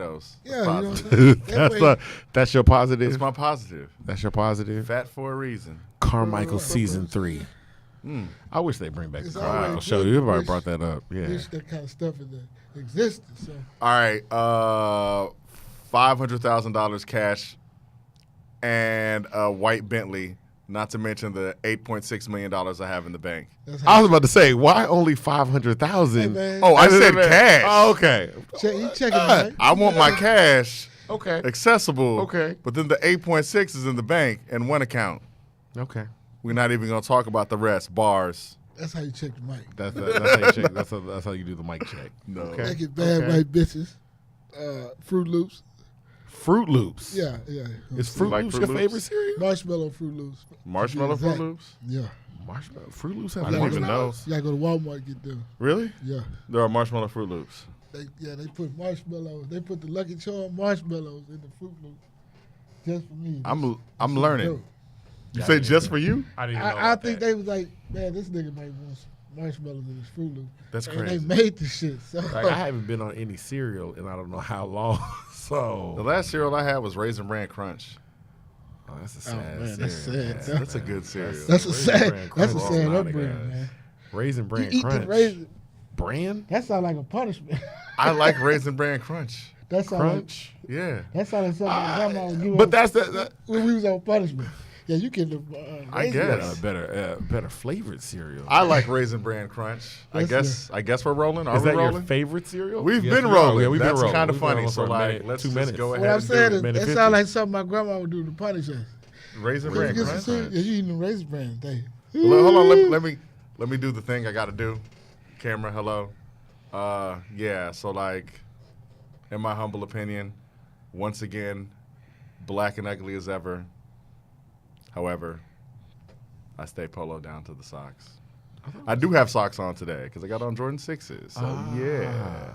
Potatoes. Yeah, you know what I'm saying? That's your positive. It's my positive. That's your positive. Fat for a reason. Carmichael season 3. I wish they bring back It's the Carmichael always show. good. You already Wish- brought that up. Yeah. Wish that kind of stuff in the existence. So All right. $500,000 cash and a white Bentley. Not to mention the $8.6 million I have in the bank. that's I how was about to say, why only 500,000? Hey, man. Oh, I said cash. Oh, okay. you checking man. I want my cash Okay. accessible. Okay. But then the 8.6 is in the bank in one account. Okay. We're not even going to talk about the rest. Bars. That's how you check the mic. That's how you check. That's how you do the mic check. No. Okay. Make it bad Okay. white bitches. Fruit Loops. Fruit Loops. Yeah. Is Fruit like Loops Fruit your Loops? favorite cereal? Marshmallow Fruit Loops. Marshmallow Exact. Fruit Loops? Yeah. Marshmallow. Fruit Loops have I didn't even know. marshmallows? You gotta go to Walmart and get them. Really? Yeah. There are marshmallow Fruit Loops. They put marshmallows. They put the Lucky Charm marshmallows in the Fruit Loops just for me. I'm learning. dope. You say just for you? I didn't even know I about think that. they was like, man, this nigga might want some marshmallows in his Fruit Loop. That's And crazy. they made the shit. So Like, I haven't been on any cereal in I don't know how long. The So last cereal I had was Raisin Bran Crunch. that's a sad man, cereal. that's sad. man. That's a good cereal. that's a Raisin sad. Bran That's a Crunch. sad Oh, my upbringing, God. man. Raisin You Bran eat the Crunch. raisin. Bran? That sounds like a punishment. I like Raisin Bran Crunch. That sound like Crunch? Yeah. that sound like something my grandma would give But us that's the when we was on punishment. Yeah, you can. I raisin guess. better flavored cereal. I like Raisin Bran Crunch. That's I guess we're rolling. Are Is we that rolling? your favorite cereal? We've Yes, been we are. rolling. Yeah, we've That's been rolling. kind of We've been funny. rolling So for a like, minute, let's 2 just minutes. go What ahead I'm and saying do is, Minute that 50. sound like something my grandma would do to punish us. it. Raisin You Bran get some Crunch. cereal, yeah, you eating the raisin bran day. Hold on. Let me do the thing I got to do. Camera, hello. Yeah. So like, in my humble opinion, once again, black and ugly as ever. However, I stay polo down to the socks. I do have socks on today because I got on Jordan 6s. So yeah.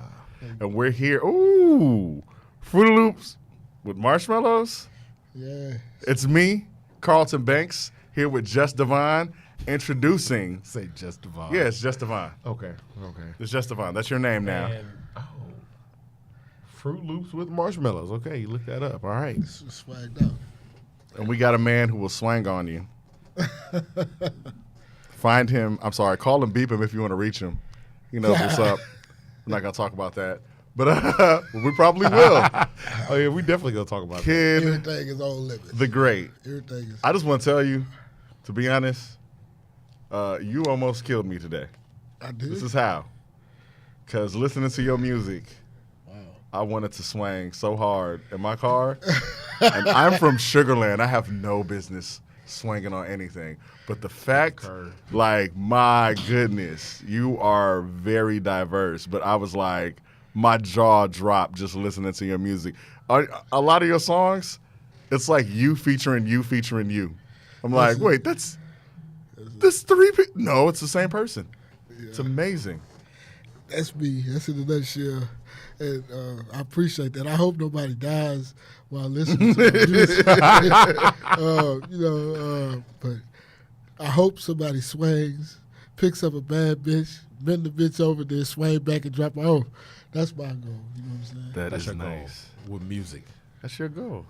And we're here. Ooh, Fruit Loops with marshmallows. Yeah. It's me, Carlton Banks, here with Just Devon, introducing. Say just Devon. Yeah, it's Just Devon. Okay. It's Just Devon. That's your name now. And, Fruit Loops with marshmallows. Okay, you look that up. All right. It's swagged out. And we got a man who will swang on you. Find him. I'm sorry. Call him, beep him if you want to reach him. He knows what's up. I'm not going to talk about that. But we probably will. Oh yeah, we definitely gonna talk about that. Kid, Everything is on limits. the great. Everything is. I just want to tell you, to be honest, you almost killed me today. I did. This is how. Because listening to your music, Wow. I wanted to swang so hard in my car. And I'm from Sugarland. I have no business swinging on anything. But the fact, like, my goodness, you are very diverse. But I was like, my jaw dropped just listening to your music. A lot of your songs, it's like you featuring you featuring you. I'm like, wait, that's three people. No, it's the same person. Yeah. It's amazing. That's me. That's in a nutshell. And I appreciate that. I hope nobody dies while listening to the music. But I hope somebody swangs, picks up a bad bitch, bend the bitch over there, swing back and drop her off. That's my goal. You know what I'm saying? That's Is your nice. goal with music. That's your goal.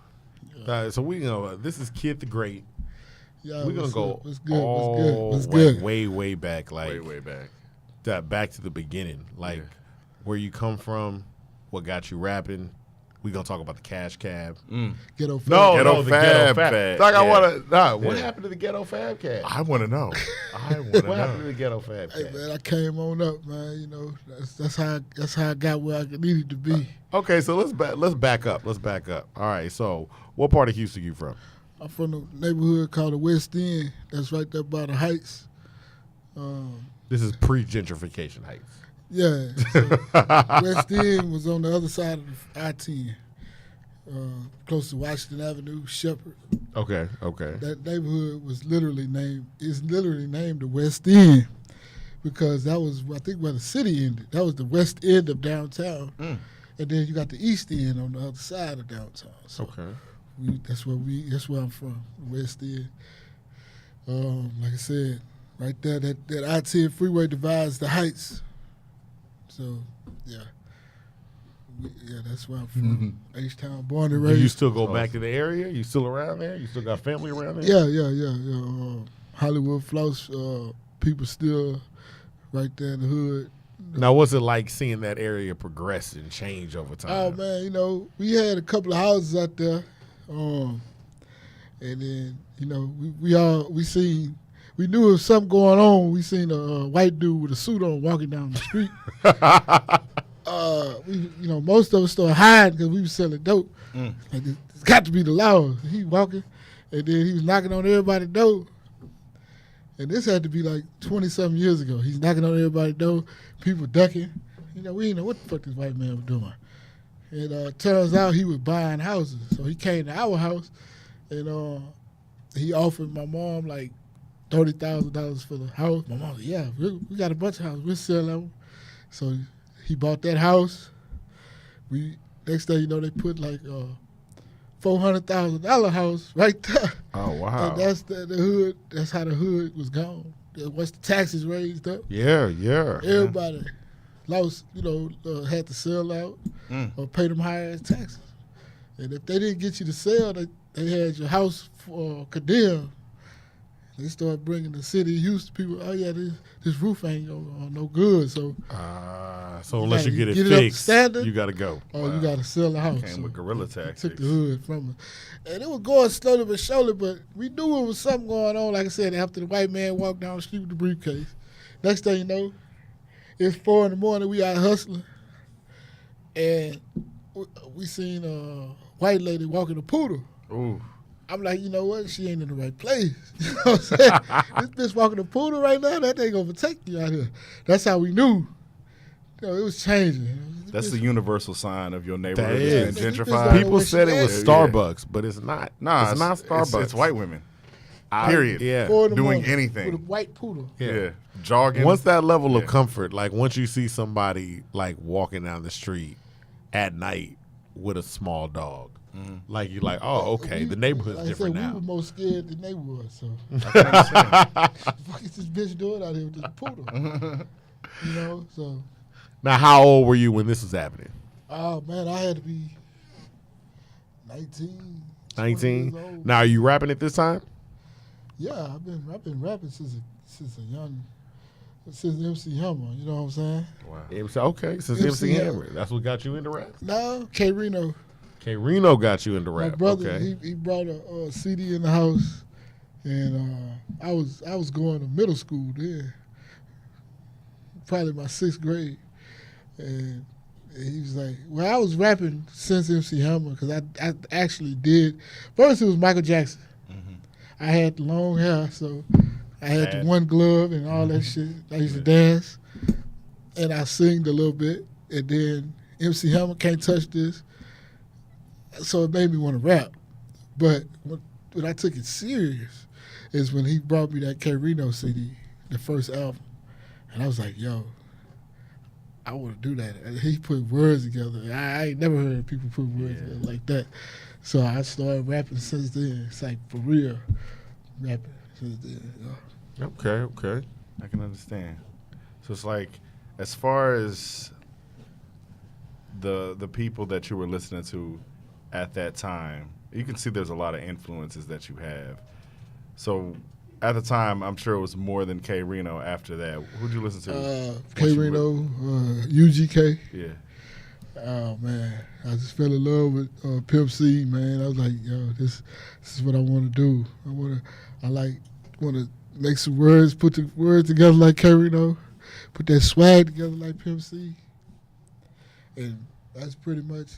So we gonna. This is Kid the Great. Yeah, We're gonna go What's good? all What's good? way back, like Way back. back to the beginning, like where you come from, what got you rapping. We gonna talk about the Cash Cab. Ghetto Fab. Ghetto the Fab Fab. Cab. Like I Yeah. wanna. What happened to the Ghetto Fab Cab? I want to know. I want to What happened to know. the Ghetto Fab Hey Cab? man, I came on up, man. You know, that's how I got where I needed to be. Okay, so let's back up. Let's back up. All right. So, what part of Houston you from? I'm from the neighborhood called the West End. That's right there by the Heights. This is pre-gentrification Heights. Yeah, so West End was on the other side of the I-10, close to Washington Avenue, Shepherd. Okay. That neighborhood is literally named the West End because that was, I think, where the city ended. That was the west end of downtown, and then you got the East End on the other side of downtown. So Okay. that's where I'm from, the West End. Like I said, right there, that I-10 freeway divides the Heights. So, yeah, Yeah, that's where I'm from. H-Town, born and Do raised. you still go back to the area? You still around there? You still got family around there? Yeah. Hollywood Floss, people still right there in the hood. Now, what's it like seeing that area progress and change over time? Oh man, we had a couple of houses out there, and then we knew there was something going on. We seen a white dude with a suit on walking down the street. Most of us started hiding because we was selling dope. Like, it's got to be the law. He walking, and then he was knocking on everybody's door. And this had to be like 20-something years ago. He's knocking on everybody's door, people ducking. We didn't know what the fuck this white man was doing. And turns out he was buying houses. So he came to our house, and he offered my mom like $30,000 for the house. My mom said, yeah, we got a bunch of houses. We'll sell them. So he bought that house. Next thing you know, they put like $400,000 house right there. Oh, wow. And that's the hood. That's how the hood was gone. Once the taxes raised up, Yeah. everybody lost, had to sell out or pay them high ass taxes. And if they didn't get you to sell, they had your house condemned. They started bringing the city of Houston people, oh yeah, this roof ain't no good. So unless you get it up fixed, standard, you got to go. you got to sell the house. Came with guerrilla tactics. Took the hood from us. And it was going slowly but surely, but we knew it was something going on, like I said, after the white man walked down the street with the briefcase. Next thing you know, it's 4 a.m, we out hustling, and we seen a white lady walking a poodle. Ooh. I'm like, you know what? She ain't in the right place. You know what I'm saying? This bitch walking a poodle right now, that ain't gonna protect you out here. That's how we knew. It was changing. That's the universal sign of your neighborhood is. being People gentrified. People said it was Yeah. Starbucks, but it's not. Nah, it's not Starbucks. It's white women. Period. Yeah. 4 in the Doing morning anything. with a white poodle. Yeah. Jogging. Once that level of Yeah. comfort, like once you see somebody like walking down the street at night with a small dog, like you're like, oh, okay, the neighborhood's like different I said, now. We were more scared than they were. So I can understand. what is this bitch doing out here with this poodle? So Now, how old were you when this was happening? oh man, I had to be 19. 19. years old. Now, are you rapping at this time? Yeah, I've been rapping since MC Hammer. You know what I'm saying? MC, okay, since MC MC Hammer. That's what got you into rap? No, K Rino. K Rino got you into My rap. brother, Okay. he brought a CD in the house, and I was going to middle school then, probably my 6th grade, and he was like, well, I was rapping since MC Hammer because I actually did. First it was Michael Jackson. I had the long hair, so I had the one glove and all that shit. I used to dance, and I singed a little bit, and then MC Hammer, Can't Touch This. So it made me want to rap. But when I took it serious is when he brought me that K Rino CD, the first album. And I was like, yo, I want to do that. And he put words together. I ain't never heard people put words together like that. So I started rapping since then. It's like for real rapping since then. Okay. I can understand. So it's like, as far as the people that you were listening to at that time, you can see there's a lot of influences that you have. So at the time, I'm sure it was more than K Rino after that. Who'd you listen to? K Rino, UGK. Yeah. Oh man, I just fell in love with Pimp C, man. I was like, yo, this is what I want to do. I want to make some words, put the words together like K Rino, put that swag together like Pimp C, and that's pretty much.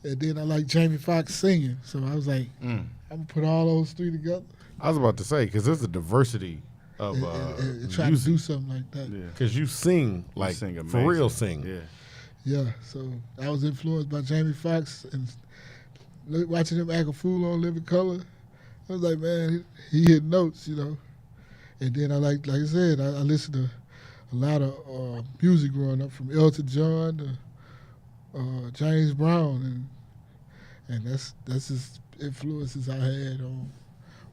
And then I like Jamie Foxx singing, so I was like, I'm gonna put all those 3 together. I was about to say, because there's a diversity of and try to do something like that. Because you sing, like, You sing for amazing. real sing. Yeah. Yeah, so I was influenced by Jamie Foxx and watching him act a fool on Living Color. I was like, man, he hit notes, And then I I said, I listened to a lot of music growing up, from Elton John to James Brown, and that's just influences I had on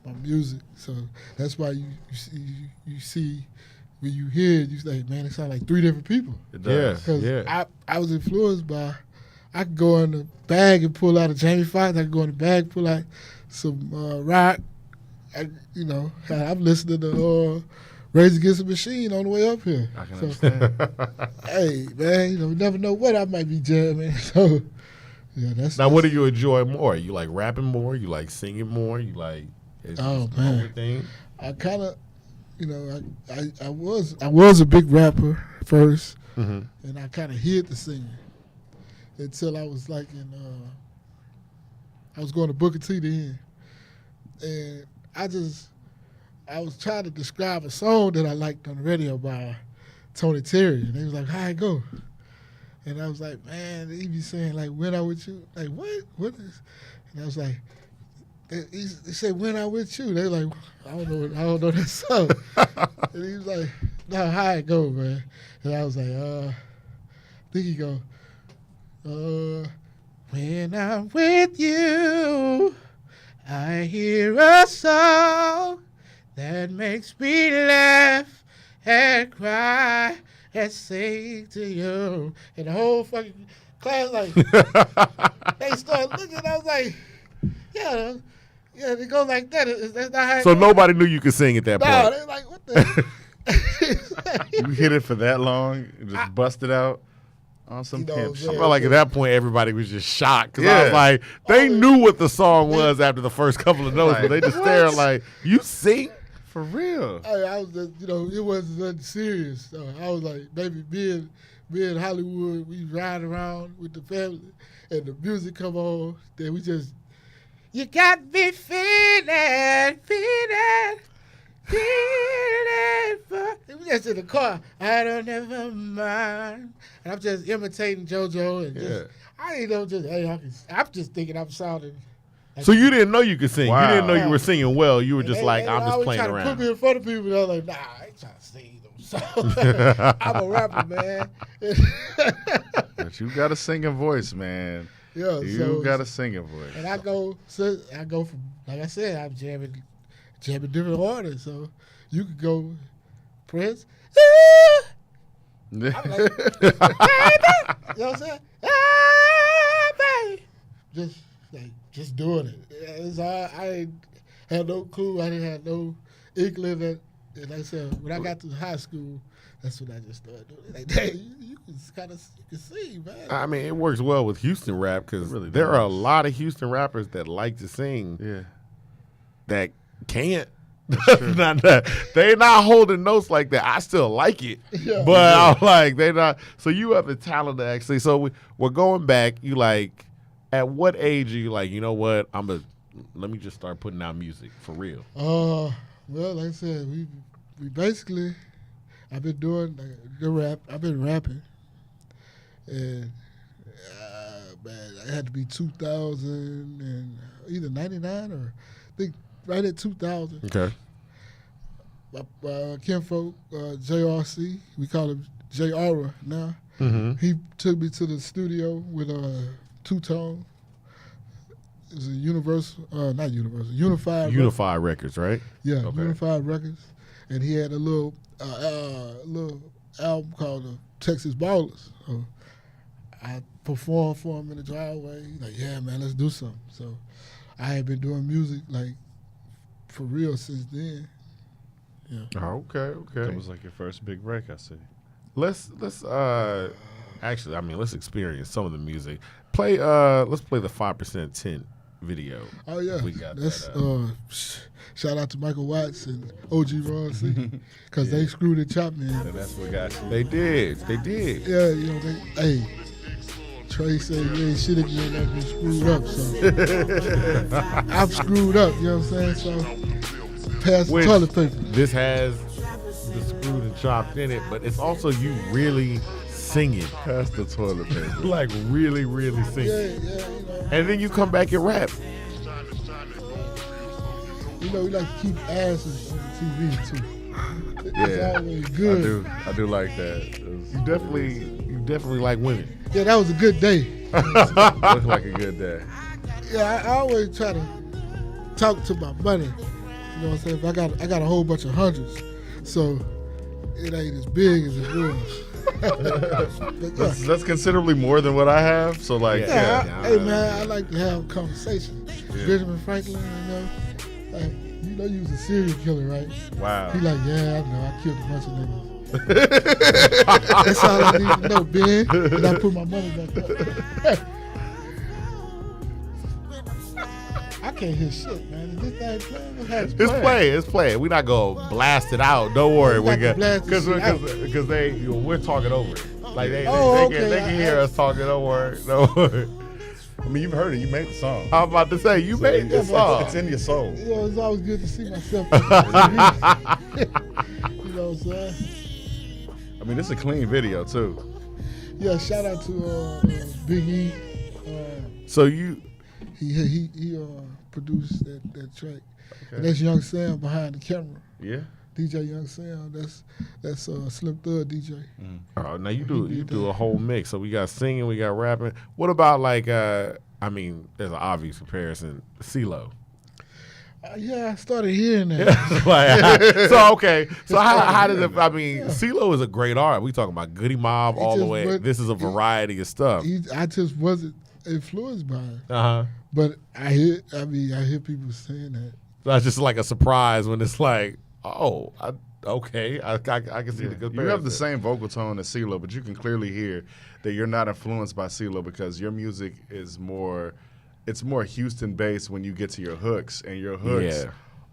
my music. So that's why you see when you hear it, you say, man, it sounds like 3 different people. It does. Because I was influenced by I could go in the bag and pull out a Jamie Foxx. I could go in the bag and pull out some rock. I'm listening to Rage Against the Machine on the way up here. I can understand. Hey, man, you never know what I might be jamming. So, yeah, what do you enjoy more? You like rapping more? You like singing more? You like man, I kind of, I was a big rapper first, and I kind of hid the singing until I was like I was going to Booker T then, and I was trying to describe a song that I liked on the radio by Tony Terry, and he was like, "How it go?" And I was like, "Man," he be saying like, "When I with you," like what? What is? And I was like, he said, "When I with you." They like, I don't know that song. And he was like, "No, how it go, man?" And I was like, I think he go, "When I'm with you, I hear a song that makes me laugh and cry and sing to you." And the whole fucking class, like, they started looking. I was like, yeah, it goes like that. That's not how it So goes. nobody knew you could sing at that No, point. they're like, what the? You hit it for that long, and just busted out on some pimp shit. I felt like at that point everybody was just shocked because I Yeah. was like, they knew what the song was after the first couple of notes, but they just stared like, "You sing?" For real. I was just, it wasn't nothing serious. So I was like, maybe me in Hollywood, we ride around with the family, and the music come on, then we just, you got me feeling. And we just in the car, I don't ever mind. And I'm just imitating JoJo, and I'm just thinking I'm sounding. So you didn't know you could sing. Wow. You didn't know you were singing well. You were just like, I'm just playing They around. put me in front of people, and I was like, nah, I ain't trying to sing them songs. I'm a rapper, man. But you got a singing voice, man. Yeah, You got a singing voice. And I go from, like I said, I'm jamming different artists. So you could go Prince. I'm like, baby, you know what I'm saying? Baby. Just doing it. It's all, I ain't had no clue. I didn't have no inkling that. And like I said, when I got to high school, that's when I just started doing it. Like, dang, you can sing, man. I mean, it works well with Houston rap because It really there are a does. lot of Houston rappers that like to sing Yeah. that can't. They're not holding notes like that. I still like it, Yeah. but I'm like, they're not. So you have the talent to actually. So we're going back. You like, at what age are you like, you know what? Let me just start putting out music for real. Well, like I said, we basically, I've been doing the rap. I've been rapping, and man, it had to be 2000 and either 99 or I think right at 2000. Okay. My kinfolk, JRC, we call him J-Aura now. Mm-hmm. He took me to the studio with two-tone. It was a Unified. Unified Records, right? Yeah, Okay. Unified Records, and he had a little album called Texas Ballers. So I performed for him in the driveway. He's like, yeah, man, let's do something. So I had been doing music like for real since then. Yeah. Oh, okay. That was like your first big break, I see. Let's actually, I mean, let's experience some of the music. Let's play the 5% Tint video. Oh yeah, We got that's that, shout out to Michael Watts and OG Ron C because they screwed and chopped me. And that's what got you. They did. Yeah, hey, Trey said you ain't shit if you ain't never been screwed up. So I'm screwed up. You know what I'm saying? So pass the Which- toilet paper. This has the screwed and chopped in it, but it's also you really singing, Pass the toilet paper. like really, really singing. Yeah, you know. And then you come back and rap. You know, we like to keep asses on the TV too. It's Yeah, always good. I do like that. It was- You definitely like women. Yeah, that was a good day. looked like a good day. Yeah, I always try to talk to my money. You know what I'm saying? If I got a whole bunch of hundreds, so it ain't as big as it was. That's considerably more than what I have. So like, Yeah, hey man, I like to have conversations. Benjamin Franklin, like, you know, you was a serial killer, right? Wow. He like, yeah, I know, I killed a bunch of niggas. That's all I need to know, Ben. And I put my money back up. I can't hear shit, man. Is this thing playing? It's playing. We're not gonna blast it out. Don't worry, We're not gonna because they we're talking over it. Like they can hear us talking. Don't worry. I mean, you've heard it. You made the song. I'm about to say you made this song. It's in your soul. You know, it's always good to see myself. You know what I'm saying? I mean, it's a clean video too. Yeah, shout out to Big E. So you. He produced that track. Okay. And that's Young Sam behind the camera. Yeah. DJ Young Sam. That's Slim Thug DJ. Mm. Oh, now you do a whole mix. So we got singing, we got rapping. What about like I mean, there's an obvious comparison. CeeLo. Yeah, I started hearing that. So how does it? I mean, CeeLo is a great artist. We talking about Goody Mob all the way. This is a variety of stuff. I just wasn't influenced by it. Uh-huh. But I hear people saying that. That's just like a surprise when it's like, oh, okay, I can see the good. You have the same vocal tone as CeeLo, but you can clearly hear that you're not influenced by CeeLo because your music is more Houston based when you get to your hooks, and your hooks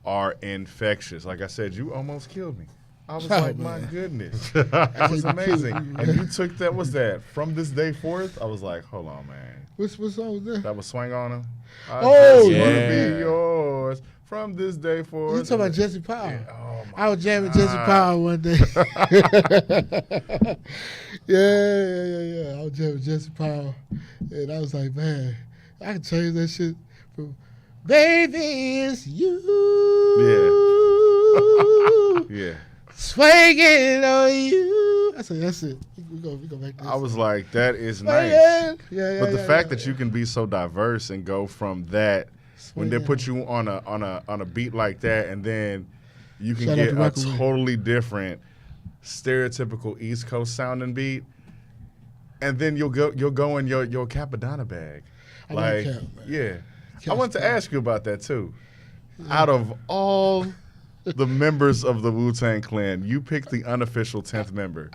are infectious. Like I said, you almost killed me. I was like, my goodness, that was amazing. And you took that. What's that? From This Day Forth. I was like, hold on, man. What song was that? That was Swing on Him. I just wanna be yours from this day forth. You talking about Jesse Powell? Yeah. Oh, I was jamming Jesse Powell one day. yeah. I was jamming Jesse Powell, and I was like, man, I can change that shit from "Baby It's You." Yeah. Swinging on you. I said, that's it. We go back to this. I was like, that is nice. But the fact that you can be so diverse and go from that when they put you on a beat like that, and then you can get a totally different stereotypical East Coast sounding beat, and then you'll go in your Cappadonna bag. Like, Cap, I wanted to ask you about that too. Yeah. Out of all the members of the Wu-Tang Clan, you picked the unofficial 10th member.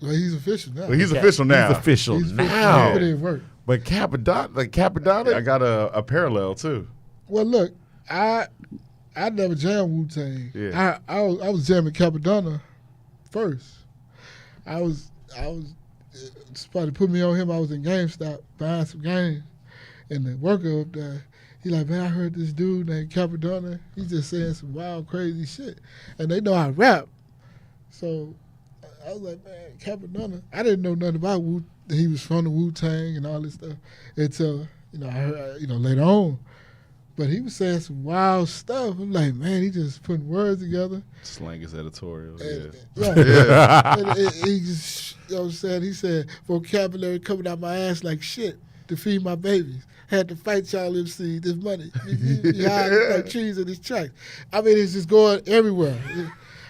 He's official now. Well, he's official now. He's official now. Put in work. But Cappadonna, I got a parallel too. Well, look, I never jammed Wu-Tang. Yeah. I was jamming Cappadonna first. I was somebody put me on him. I was in GameStop buying some games, and the worker up there, he like, man, I heard this dude named Cappadonna. He's just saying some wild, crazy shit, and they know I rap. So I was like, man, Cappadonna. I didn't know nothing about that he was from the Wu-Tang and all this stuff until I heard later on. But he was saying some wild stuff. I'm like, man, he just putting words together. Slang is editorial. And he just, you know what I'm saying? He said, vocabulary coming out my ass like shit to feed my babies. Had to fight y'all MCs, this money. Behind like trees in his tracks. I mean, it's just going everywhere.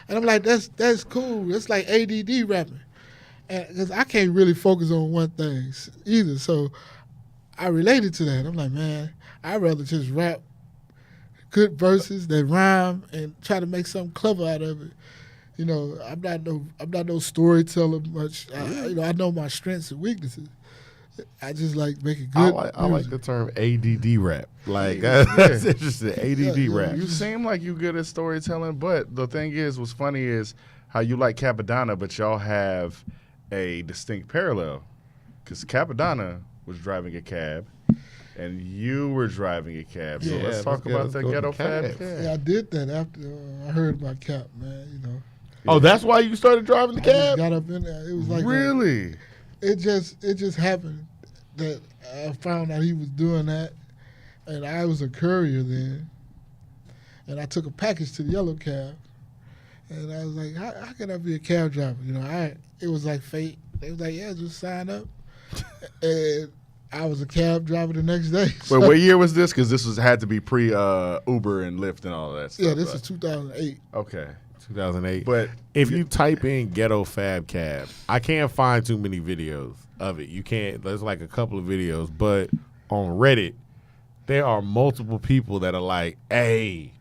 And I'm like, that's cool. That's like ADD rapping. Because I can't really focus on one thing either. So I related to that. I'm like, man, I'd rather just rap good verses that rhyme and try to make something clever out of it. I'm not no storyteller much. I know my strengths and weaknesses. I just like making good. I like the term ADD rap. Like that's interesting. ADD rap. You seem like you good at storytelling, but the thing is, what's funny is how you like Cappadonna, but y'all have a distinct parallel. Because Cappadonna was driving a cab, and you were driving a cab. So let's talk about the ghetto fab. Yeah, I did that after I heard about Cap, man. Oh, that's why you started driving the cab? I got up in there. It was like really. It just happened that I found out he was doing that, and I was a courier then, and I took a package to the yellow cab, and I was like, how can I be a cab driver? It was like fate. They was like, yeah, just sign up, and I was a cab driver the next day. Wait, what year was this? Because this had to be pre Uber and Lyft and all of that stuff. Yeah, this is 2008. Okay. 2008. But if you type in ghetto fab cab, I can't find too many videos of it. You can't. There's like a couple of videos, but on Reddit, there are multiple people that are like, "Hey,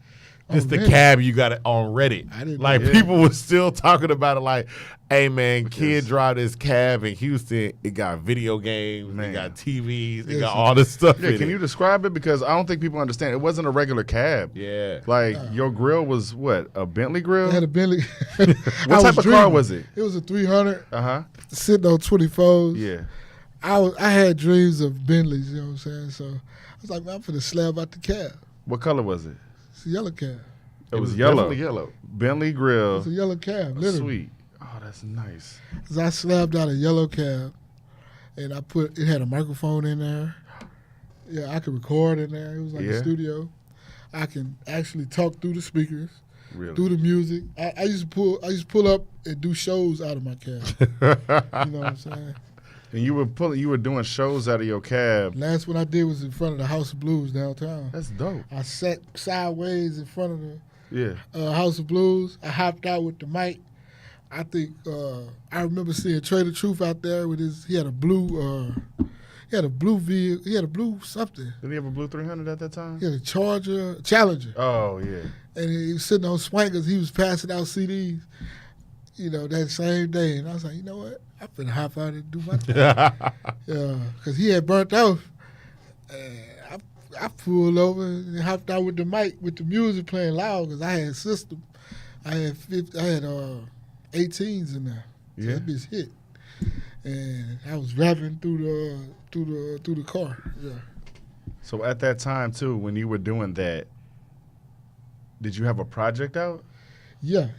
this the really? cab you got it on Reddit." I didn't Like know. people were still talking about it. Like, "Hey man, kid drive this cab in Houston. It got video games, Man. it got TVs, it Yes. got all this stuff." yeah, in can it. you describe it? Because I don't think people understand. It wasn't a regular cab. Yeah. Like your grill was what? A Bentley grill? I had a Bentley. What type of car was it? It was a 300 Uh-huh. sitting on 24s. Yeah. I had dreams of Bentleys, you know what I'm saying? So I was like, man, I'm finna slab out the cab. What color was it? It's a yellow cab. It was yellow. definitely yellow. Bentley grill. It's a yellow cab, literally. Sweet. Oh, that's nice. So I slabbed out a yellow cab, and it had a microphone in there. Yeah, I could record in there. It was like Yeah. a studio. I can actually talk through the speakers, Really. through the music. I used to pull up and do shows out of my cab. You know what I'm saying? And you were doing shows out of your cab. Last one I did was in front of the House of Blues downtown. That's dope. I sat sideways in front of the Yeah. House of Blues. I hopped out with the mic. I think I remember seeing Trader Truth out there with he had a blue vehicle. He had a blue something. Did he have a blue 300 at that time? He had a Challenger, Oh, yeah. and he was sitting on Swankers. He was passing out CDs, you know, that same day. And I was like, you know what? I'm finna hop out and do my thing. Yeah, because he had burnt out. And I pulled over and hopped out with the mic, with the music playing loud, because I had system. I had 18s in there. So Yeah. that bitch hit, and I was rapping through the car. Yeah. So at that time, too, when you were doing that, did you have a project out? Yeah.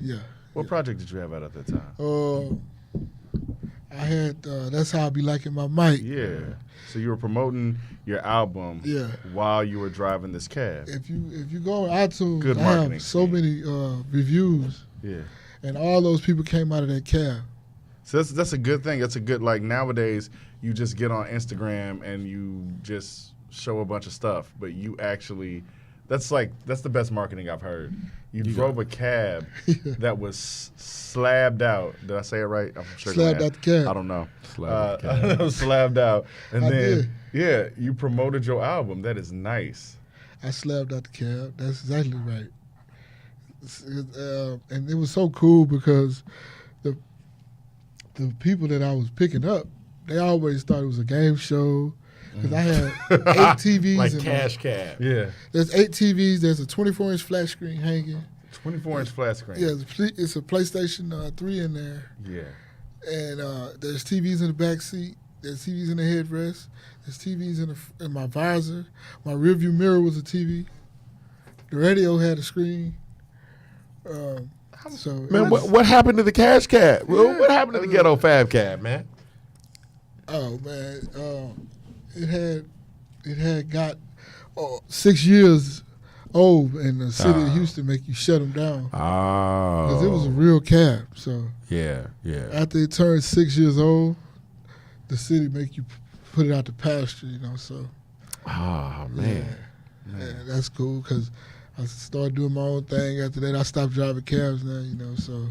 What project did you have out at that time? I had That's How I Be Liking My Mic. Yeah. So you were promoting your album Yeah. while you were driving this cab. If you go on iTunes, Good I marketing have so scheme. many reviews, Yeah. and all those people came out of that cab. So that's a good thing. That's a good, like, nowadays you just get on Instagram and you just show a bunch of stuff, but you actually, that's the best marketing I've heard. You drove a cab that was slabbed out. Did I say it right? I'm sure. Slabbed out the cab. I don't know. Slabbed the cab. Slabbed out. And I then, did. yeah, you promoted your album. That is nice. I slabbed out the cab. That's exactly right. And it was so cool because the people that I was picking up, they always thought it was a game show. Because I had 8 TVs like in cash cab. Yeah. There's 8 TVs. There's a 24-inch flat screen hanging. 24-inch flat screen. Yeah, it's a PlayStation 3 in there. Yeah. And there's TVs in the back seat. There's TVs in the headrest. There's TVs in my visor. My rearview mirror was a TV. The radio had a screen. So Man, what happened to the cash cab? Yeah. What happened to the ghetto fab cab, man? Oh man, it had got 6 years old, and the city of Houston make you shut them down Oh. because it was a real cab. So Yeah. after it turned 6 years old, the city make you put it out to pasture. You know, so Oh, man. yeah, that's cool because I started doing my own thing. After that, I stopped driving cabs now. You know, so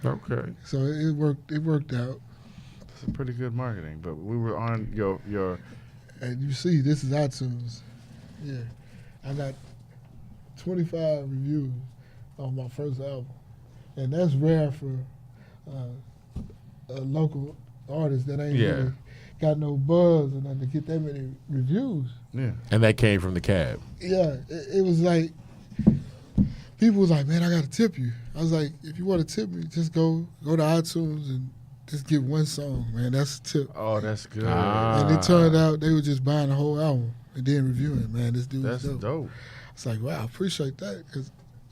it worked. It worked out. It's pretty good marketing. But we were on your And you see, this is iTunes. Yeah. I got 25 reviews on my first album. And that's rare for a local artist that ain't Yeah. really got no buzz and nothing to get that many reviews. yeah. And that came from the cab. Yeah, it was like, people was like, man, I got to tip you. I was like, if you want to tip me, just go to iTunes and just give one song, man. That's a tip. Oh, that's good. And it turned out they were just buying the whole album and then reviewing it. Man, this dude That's was dope. dope. It's like, wow, I appreciate that because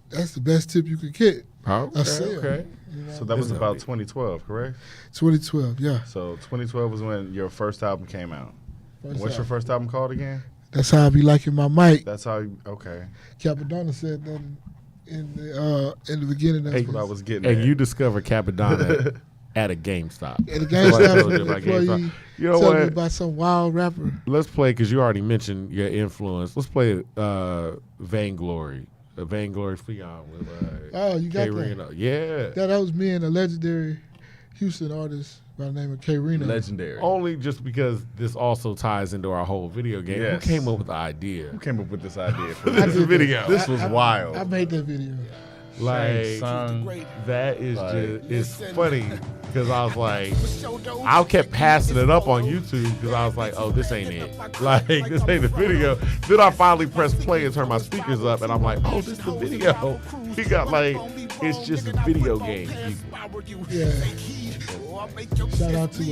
that's the best tip you could get. Okay, A sale. okay. You know? So that was That's about dope. 2012, correct? 2012, yeah. So 2012 was when your first album came out. First What's your album. first album called again? That's How I Be Liking My Mic. That's how you, okay. Cappadonna said that in the beginning of That's what I was getting And at. you discovered Cappadonna at a GameStop. At the Somebody GameStop told you about employee GameStop. You know telling me what? about some wild rapper. Let's play, because you already mentioned your influence. Let's play Vainglory. A Vainglorious Fion with Oh, you got K that? Rino. Yeah. That was me and a legendary Houston artist by the name of K Rino. Legendary. Only just because this also ties into our whole video game. Yes. Who came up with the idea? Who came up with this idea? For I This this? did video. This was wild. I made that video. Like, Sung. that is Like- just, it's funny because I was like, I kept passing it up on YouTube because I was like, oh, this ain't it. Like, this ain't the video. Then I finally pressed play and turned my speakers up and I'm like, oh, this is the video. He got like, it's just video game people. Yeah. Shout out to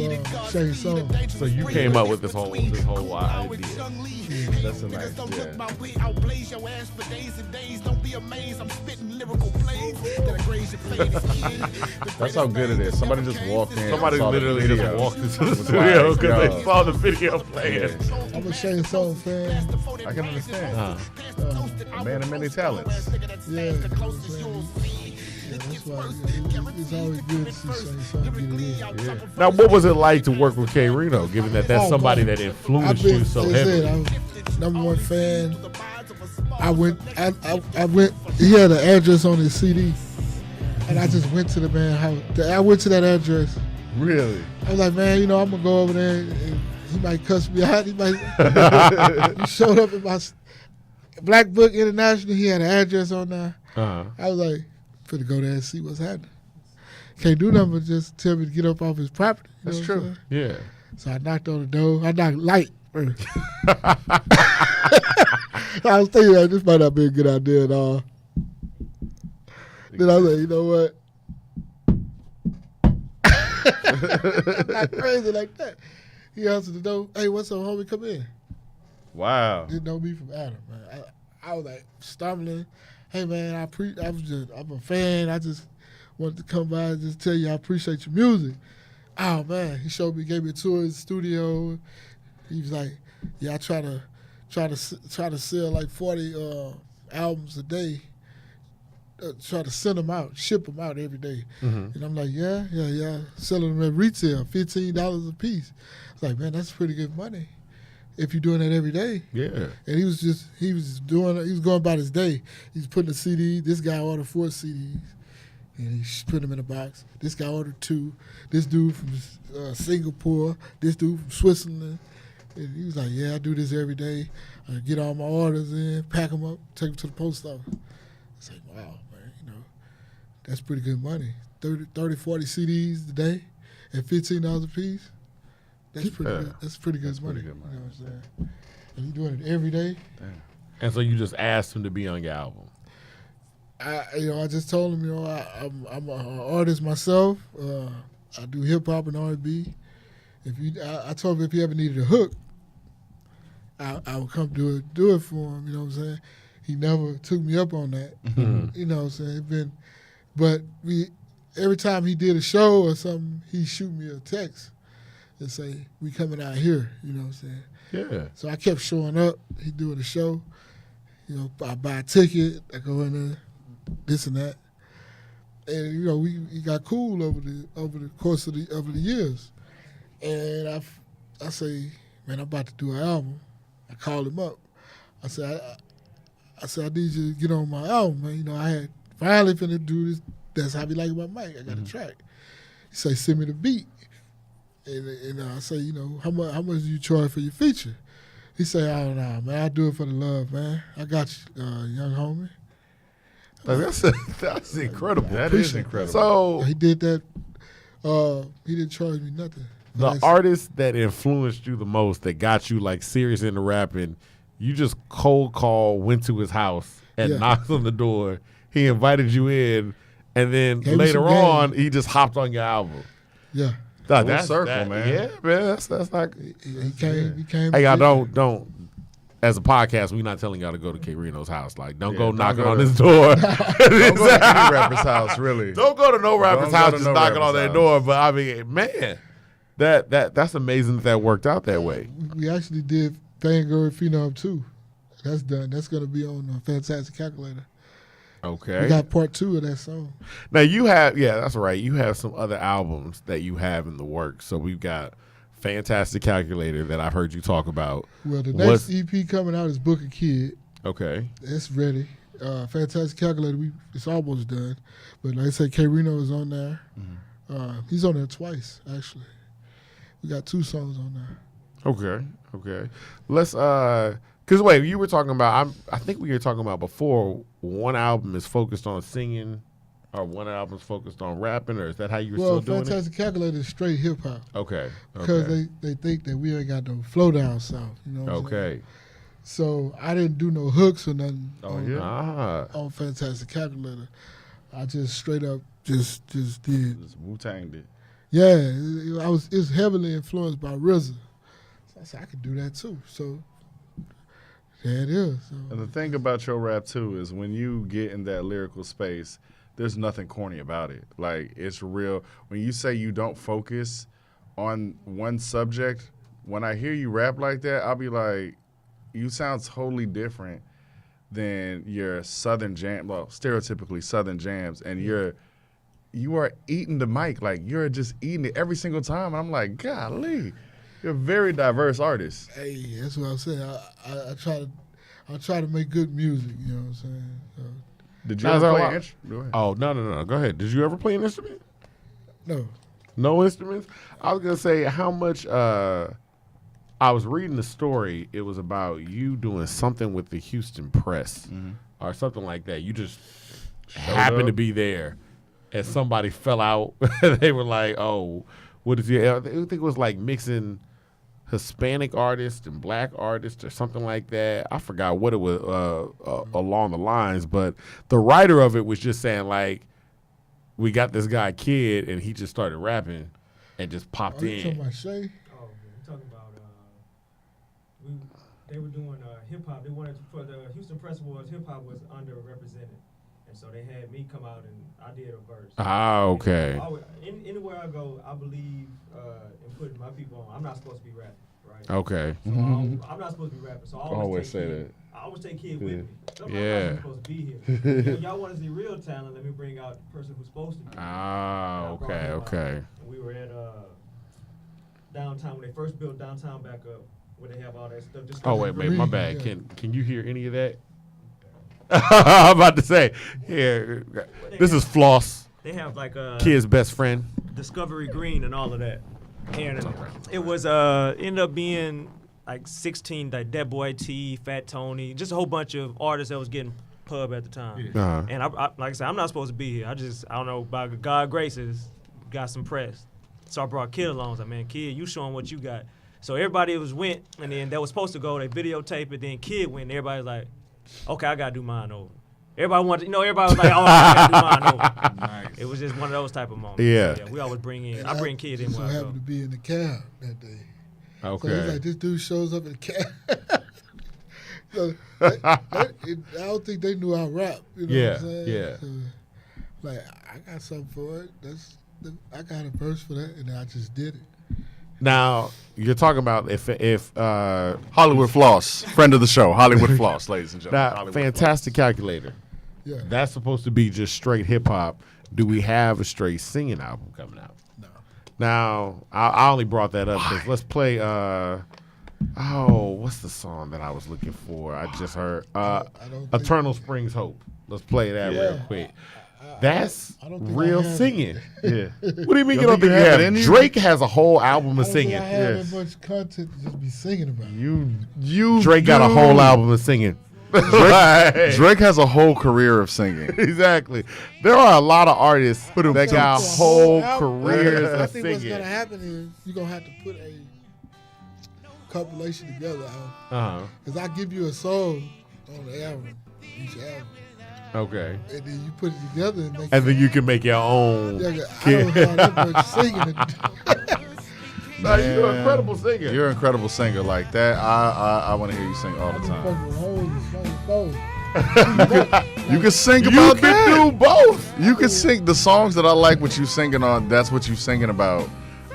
Shay Song. So you came up with this whole idea. That's a nice, yeah. That's how good it is. Somebody just walked in. Somebody saw the literally video. just walked into the Was studio like, because yo. they saw the video playing. I'm a Shay Song fan. I can understand. Uh, A man of many talents. Yeah, you know what I'm saying? Yeah, that's why it's always good to see Shay Song get it in. Now, what was it like to work with K Rino, given that that's Oh, somebody man. that influenced I've been, you so like I said, heavily? I'm #1 fan. I went. He had an address on his CD, and I just went to the man house. I went to that address. Really? I was like, man, you know, I'm gonna go over there, and he might cuss me out. He might. He showed up in my Black Book International. He had an address on there. Uh-huh. I was like, finna go there and see what's happening. Can't do nothing but just tell me to get up off his property. You That's know what true. I'm saying? Yeah. So I knocked on the door. I knocked light first. I was thinking like, this might not be a good idea at all. Then I was like, you know what? Not crazy like that. He answered the door. Hey, what's up, homie? Come in. Wow. Didn't know me from Adam, man. I was like stumbling. Hey, man, I'm a fan. I just wanted to come by and just tell you I appreciate your music. Oh man, he showed me, gave me a tour of his studio. He was like, yeah, I try to sell like 40 albums a day. Try to send them out, ship them out every day. Mhm. And I'm like, yeah, selling them at retail, $15 a piece. It's like, man, that's pretty good money if you're doing that every day. Yeah. And he was going about his day. He's putting a CD. This guy ordered 4 CDs, and he put them in a box. This guy ordered 2. This dude from Singapore. This dude from Switzerland. And he was like, yeah, I do this every day. I get all my orders in, pack them up, take them to the post office. It's like, wow, man, you know, that's pretty good money. 30, 40 CDs a day at $15 a piece. That's pretty good. That's pretty good money. pretty good money. You know what I'm saying? And you doing it every day. And so you just asked him to be on your album. I just told him, I'm an artist myself. I do hip hop and R&B. I told him if he ever needed a hook, I would come do it for him. You know what I'm saying? He never took me up on that. You know what I'm saying? But every time he did a show or something, he shoot me a text and say, we coming out here. You know what I'm saying? Yeah. So I kept showing up. He doing the show. You know, I buy a ticket. I go in there, this and that, and you know, we got cool over the course of the years. And I say, man, I'm about to do an album. I called him up. I said, I need you to get on my album, man. You know, I had finally finna do this. That's how we like my mic. I got a track. He say, send me the beat. And I say, you know, how much do you charge for your feature? He say, oh, no, man, I do it for the love, man. I got you, young homie. That's incredible. That is incredible. So He did that. He didn't charge me nothing. the artist that influenced you the most, that got you like serious into rapping, you just cold call, went to his house and Yeah. knocked on the door. He invited you in, and then Gave me later some game. on, he just hopped on your album. Yeah. Full circle, man. Yeah, man. That's like. He came. Hey, y'all don't. As a podcast, we're not telling y'all to go to K Rino's house. Like, don't go don't knocking go on to- his door. Don't go to any rapper's house, really. Don't go to no rapper's Don't go house to just no knocking on rapper's their house. door. But I mean, man, that's amazing that worked out that way. We actually did Fangirl Phenom too. That's done. That's gonna be on Fantastic Calculator. Okay. We got part 2 of that song. Now you have, that's right. You have some other albums that you have in the works. So we've got Fantastic Calculator that I've heard you talk about. Well, the What's- next EP coming out is Book a Kid. Okay. It's ready. Fantastic Calculator, it's almost done. But like I said, K Rino is on there. He's on there twice, actually. We got 2 songs on there. Okay. Let's because wait, you were talking about. I think we were talking about before. One album is focused on singing, or one album is focused on rapping, or is that how you were still doing Fantastic Calculator is straight hip hop. Okay. Because they think that we ain't got no flow down south. You know what I'm saying? So I didn't do no hooks or nothing on Fantastic Calculator. I just straight up just did. Wu-Tang did. Yeah, it's heavily influenced by RZA. So I said I could do that too. So there it is. So. And the thing about your rap too is when you get in that lyrical space, there's nothing corny about it. Like, it's real. When you say you don't focus on one subject, when I hear you rap like that, I'll be like, you sound totally different than your Southern jam, well, stereotypically Southern jams, and you are eating the mic, like you're just eating it every single time. And I'm like, golly, you're a very diverse artist. Hey, that's what I'm saying. I try to make good music. You know what I'm saying? So, did you ever play an instrument? Oh no. Go ahead. Did you ever play an instrument? No. No instruments? I was gonna say how much. I was reading the story. It was about you doing something with the Houston Press or something like that. You just happened to be there, and somebody fell out. They were like, "Oh, what is it?" I think it was like mixing Hispanic artists and black artists or something like that. I forgot what it was along the lines, but the writer of it was just saying like, "We got this guy Kid, and he just started rapping, and just popped in." You talking about Shay? Oh, man, we're talking about they were doing hip hop. They wanted for the Houston Press Awards, hip hop was underrepresented, and so they had me come out and I did a verse. Ah, okay. Anywhere I go, I believe in putting my people on. I'm not supposed to be rapping, right? Okay. So I'm not supposed to be rapping. So I always say Kid. that. I always take Kid with me. So Yeah. I'm not supposed to be here. You know, y'all want to see real talent? Let me bring out the person who's supposed to be. Ah, And I brought okay, him out. okay. And we were at downtown when they first built downtown back up, where they have all that stuff. Just Oh wait, my bad. Yeah. Can you hear any of that? I'm about to say, here, this is Floss, They have like Kid's best friend. Discovery Green and all of that. And it was ended up being like 16, like That Boy T, Fat Tony, just a whole bunch of artists that was getting pub at the time. Uh-huh. And I like I said, I'm not supposed to be here. I don't know, by God graces, got some press. So I brought Kid along. I was like, man, Kid, you showing what you got. So everybody went, and then that was supposed to go, they videotape it, then Kid went, and everybody was like, okay, I gotta do mine over. Everybody was like, oh, I gotta do mine over. Nice. It was just one of those type of moments. Yeah. So, we always bring in, And I bring Kid in so where I go. happened to be in the cab that day. So it's Okay. like this dude shows up in the cab. So I don't think they knew I rap. You know Yeah, what I'm saying? yeah. So, like I got something for it. I got a verse for that, and I just did it. Now you're talking about if Hollywood Floss, friend of the show, Hollywood Floss, ladies and gentlemen. that Hollywood Fantastic Calculator, Yeah. that's supposed to be just straight hip hop. Do we have a straight singing album coming out? No. Now I only brought that up because let's play. What's the song that I was looking for? I just heard I don't think- Eternal Springs Hope. Let's play that real Yeah. quick. That's I don't think real I have it. singing. Yeah. What do you mean you don't don't think think you you have have it it? in you? Drake has a whole album I of don't think singing. I have Yes. that much content to just be singing about. You Drake got a whole album of singing. Drake has a whole career of singing. Exactly. There are a lot of artists that got So whole album- careers I of think what's gonna singing. happen is you're gonna have to put a compilation together. Uh-huh. Because I give you a song on the album, each album, Okay. and then you put it together and make And then you can make your own. Yeah, I don't have that much singing. No, you're an Man, incredible singer. You're an incredible singer like that. I want to hear you sing all I the be time. fucking with hoes and fucking phones. You can sing You about can that. do both. You can sing the songs that I like what you singing on. That's what you singing about.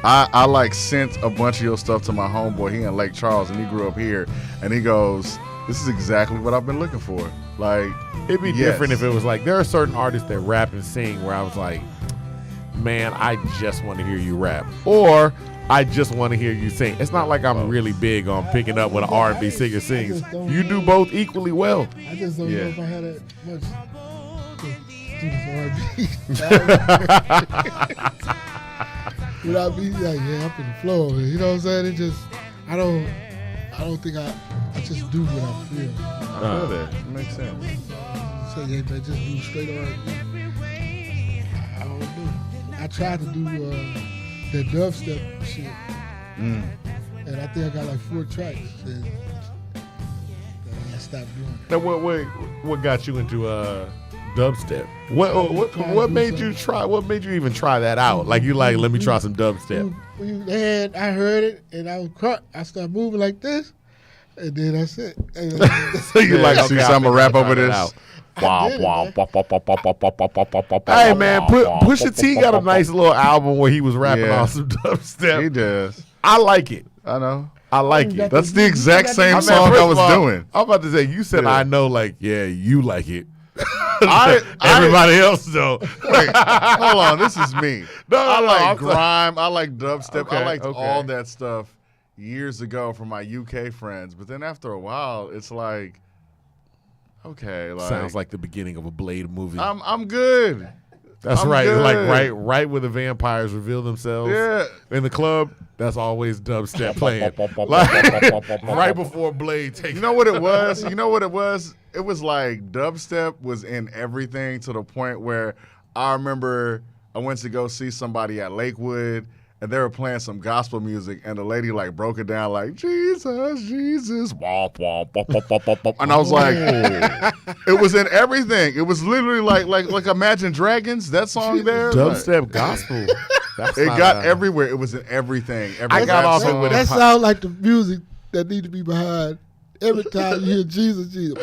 I like sent a bunch of your stuff to my homeboy. He in Lake Charles and he grew up here. And he goes, "This is exactly what I've been looking for." Like, It'd be yes. different if it was like there are certain artists that rap and sing where I was like, man, I just want to hear you rap. Or I just want to hear you sing. It's not like I'm really big on picking up what an R&B singer sings. You do both equally well. I just don't know if I had that much to do this R&B. Without me, like, yeah, I'm in the flow. You know what I'm saying? It just, I don't think I just do what I feel. I feel that. It makes sense. So yeah, man, just do straight R&B. I don't know. I tried to do that dubstep shit, and I think I got like 4 tracks, and I stopped doing it. Now, what got you into dubstep? What made you try? What made you even try that out? Like you like, let me try some dubstep. I heard it, and I was crunk. I started moving like this, and then that's it. So you like, okay, see, I'm gonna rap over this. Wow, did it, wow, man. Hey man, Pusha T got a nice little album where he was rapping Yeah. on some dubstep. He does. I like it. I know. I like it. That's the exact same mean, song first I of was all, doing. I'm about to say, you said Yeah. I know, like, yeah, you like it. I- Everybody else though. Wait, hold on. This is me. No, I no, like I'm grime. I like dubstep. Okay, I liked okay. all that stuff years ago from my UK friends. But then after a while, it's like, okay, like Sounds like the beginning of a Blade movie. I'm good. That's I'm right. good. Like right where the vampires reveal themselves. Yeah. In the club, that's always dubstep playing. Like, right before Blade takes. You know what it was? You know what it was? It was like dubstep was in everything to the point where I remember I went to go see somebody at Lakewood and they were playing some gospel music and the lady like broke it down like Jesus, Jesus, womp, womp, womp, womp, womp, womp. And I was like, it was in everything. It was literally like Imagine Dragons, that song there. Dubstep gospel. That's It not got a- everywhere. It was in everything. Every I got rap off it song. with That sounds like the music that need to be behind every time you hear Jesus, Jesus. Jesus,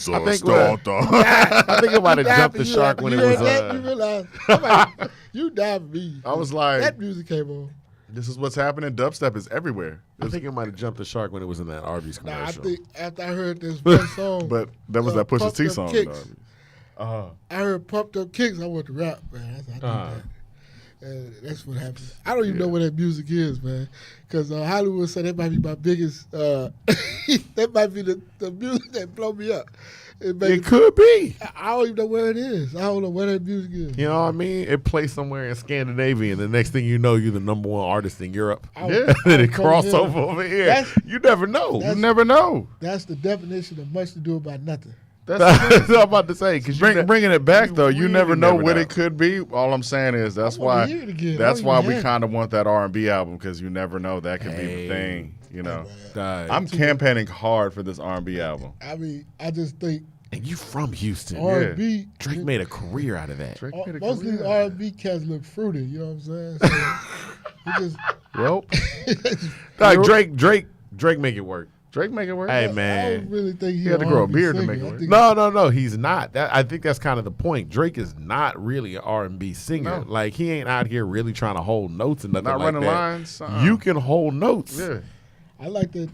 I think it might have jumped the shark when it was. You realize, somebody, you died for me. I was like, That music came on. this is what's happening. Dubstep is everywhere. I think it might have jumped the shark when it was in that Arby's Nah, I commercial. think after I heard this one song, But that was that Pusha Pumped T Up song. Kicks. though. I heard Pumped Up Kicks. I want to rap, man. That's how I did that. That's what happened. I don't even know what that music is, man. Because Hollywood said that might be my biggest. That might be the music that blow me up. It could be. I don't even know where it is. I don't know where that music is. You know what I mean? It plays somewhere in Scandinavia, and the next thing you know, you're the #1 artist in Europe. Yeah. And then it come cross here. over over here. That's- You never know. You never know. That's the definition of much to do about nothing. That's what I'm about to say. Because Bringing it back though, you really never know never what know. it could be. All I'm saying is that's I wanna why hear it again. I that's don't why even we have it. kind of want that R&B album because you never know that could be Hey. the thing. You know, I'm I'm campaigning hard for this R&B album. I mean, I just think and you from Houston. R&B. Drake made a career out of that. Drake made a Most of these career. R&B cats look fruity. You know what I'm saying? So, it just, Well, Like Drake make it work. Drake make it work. Hey I man. don't really think He had to grow a beard to make it work. No, he's not. I think that's kind of the point. Drake is not really an R&B singer. No. Like he ain't out here really trying to hold notes and nothing Not like running that. lines. You can hold notes. Yeah. I like that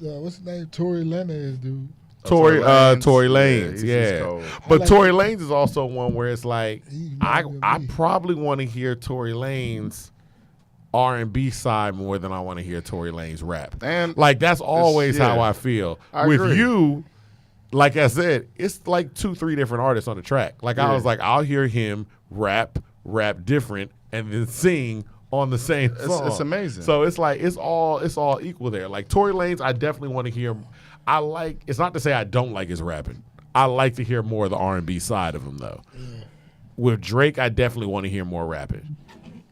what's his name? Tory Lanez dude. Tory Tory Lanez, he's yeah. just cold. But like Tory Lanez is also one where it's like He I might I be. probably want to hear Tory Lanez R&B side more than I want to hear Tory Lanez rap. And Like that's always how yeah. I feel. I With agree. you, like I said, it's like 2-3 different artists on the track. Like I Yeah. was like, I'll hear him rap different, and then sing on the same song. it's amazing. So it's like it's all equal there. Like Tory Lanez, I definitely want to hear. I like. It's not to say I don't like his rapping. I like to hear more of the R&B side of him though. With Drake, I definitely want to hear more rapping.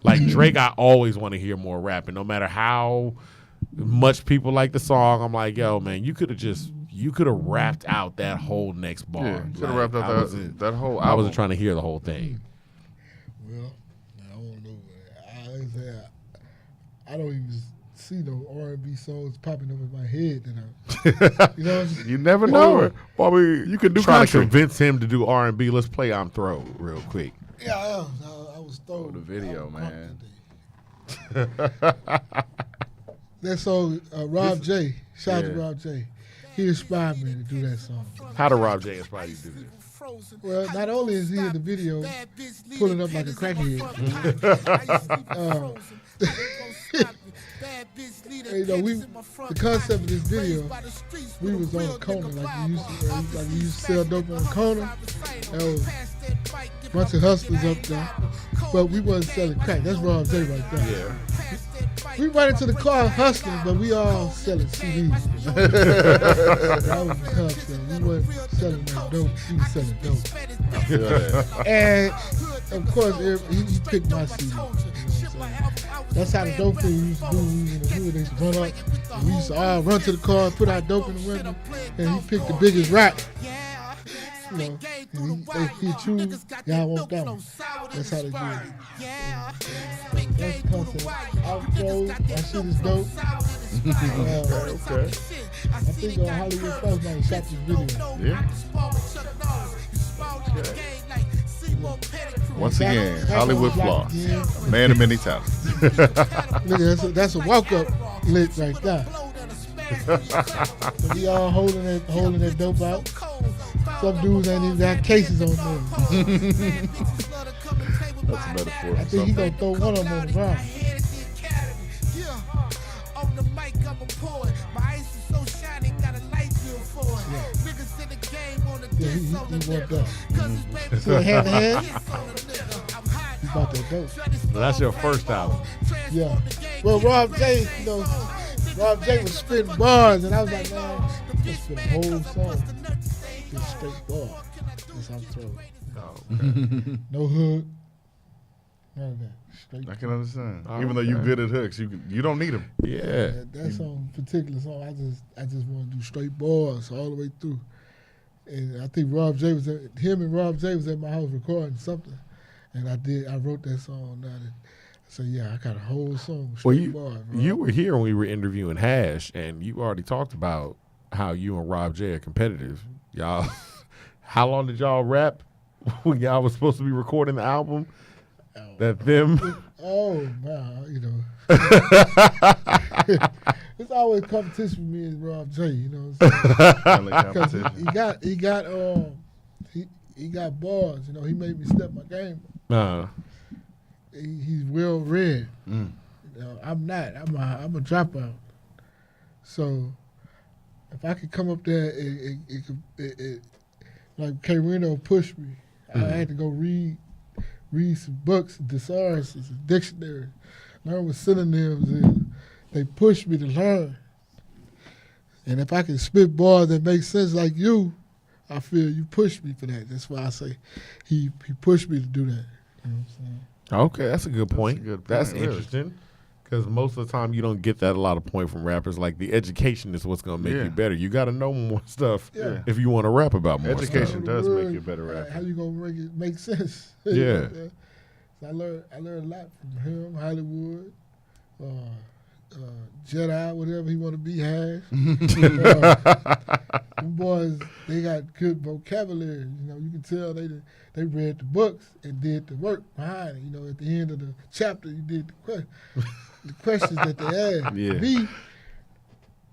Like Drake, I always want to hear more rapping, no matter how much people like the song. I'm like, yo, man, you could have rapped out that whole next bar. Yeah, could have Like, wrapped I up wasn't- that whole album. I wasn't trying to hear the whole thing. Well, I don't know. I don't even see no R&B songs popping up in my head. You know, what I'm saying? You never know. Bobby, You can do trying country. to convince him to do R&B. Let's play "I'm Throw" real quick. Yeah, I was thrown. the video, I was man. drunk that day. That song, Rob J. Shout out to Yeah. Rob J. He inspired me to do that song. How did Rob J inspire you to do this? Well, not only is he in the video pulling up like a crackhead, the concept of this video, we was on the corner like we used to sell dope on the corner. There was a bunch of hustlers up there, but we wasn't selling crack. That's Rob J right there. Yeah. We run into the car hustling, but we all selling CDs. That was the concept. We wasn't selling no dope. We was selling dope. I feel that. And of course, he picked my CD. You know what I'm saying? That's how the dope thing used to do. We was in the hood, they used to run up. And we used to all run to the car, put our dope in the window, and he picked the biggest rack. You know, and he choose, y'all want that one. That's how they do it. That's the concept. Outro, that shit is dope. Okay. I think Hollywood Floss might have shot this video. Yeah. Once again, Hollywood Floss, man of many talents. Look, that's a walk-up lick right there. So we all holding that dope out. Some dudes ain't even got cases on them. That's a metaphor. I think he gonna throw one of them on the ground. Yeah, he want that. So hand to hand, he bought that dope. Well, that's your first album. Yeah. Well, Rob J, Rob J was spitting bars, and I was like, man, let's spit a whole song. Just straight bars. That's how I'm throwing. Okay. No hook. None of that. Straight. I can understand. Oh, Even though you're okay. good at hooks, you don't need them. Yeah. That song, particular song, I just want to do straight bars all the way through. And I think Rob J was him and Rob J was at my house recording something, and I wrote that song down. And so yeah, I got a whole song straight bars. Bro. You were here when we were interviewing Hash, and you already talked about how you and Rob J are competitive. Y'all, how long did y'all rap when y'all was supposed to be recording the album? That them. Oh man, you know. It's always competition with me and Rob J. You know what I'm saying? Because he got bars. You know, he made me step my game up. He's well read. You know, I'm not. I'm a dropout. So if I could come up there, like K Rino pushed me. I had to go read some books, thesauruses, and dictionaries, learn what synonyms is. They pushed me to learn. And if I can spit bars that make sense like you, I feel you pushed me for that. That's why I say he pushed me to do that. You know what I'm saying? Okay, that's a good point. That's really. interesting. Because most of the time you don't get that a lot of point from rappers. Like the education is what's going to make you better. You got to know more stuff if you want to rap about more Education stuff. does make you a better rapper. How you gonna make it make sense? Yeah. So I learned a lot from him, Hollywood, Jedi, whatever he want to be, Hash. Them boys, they got good vocabulary. You know, you can tell they read the books and did the work behind it. You know, at the end of the chapter, you did the questions that they asked. Yeah. Me,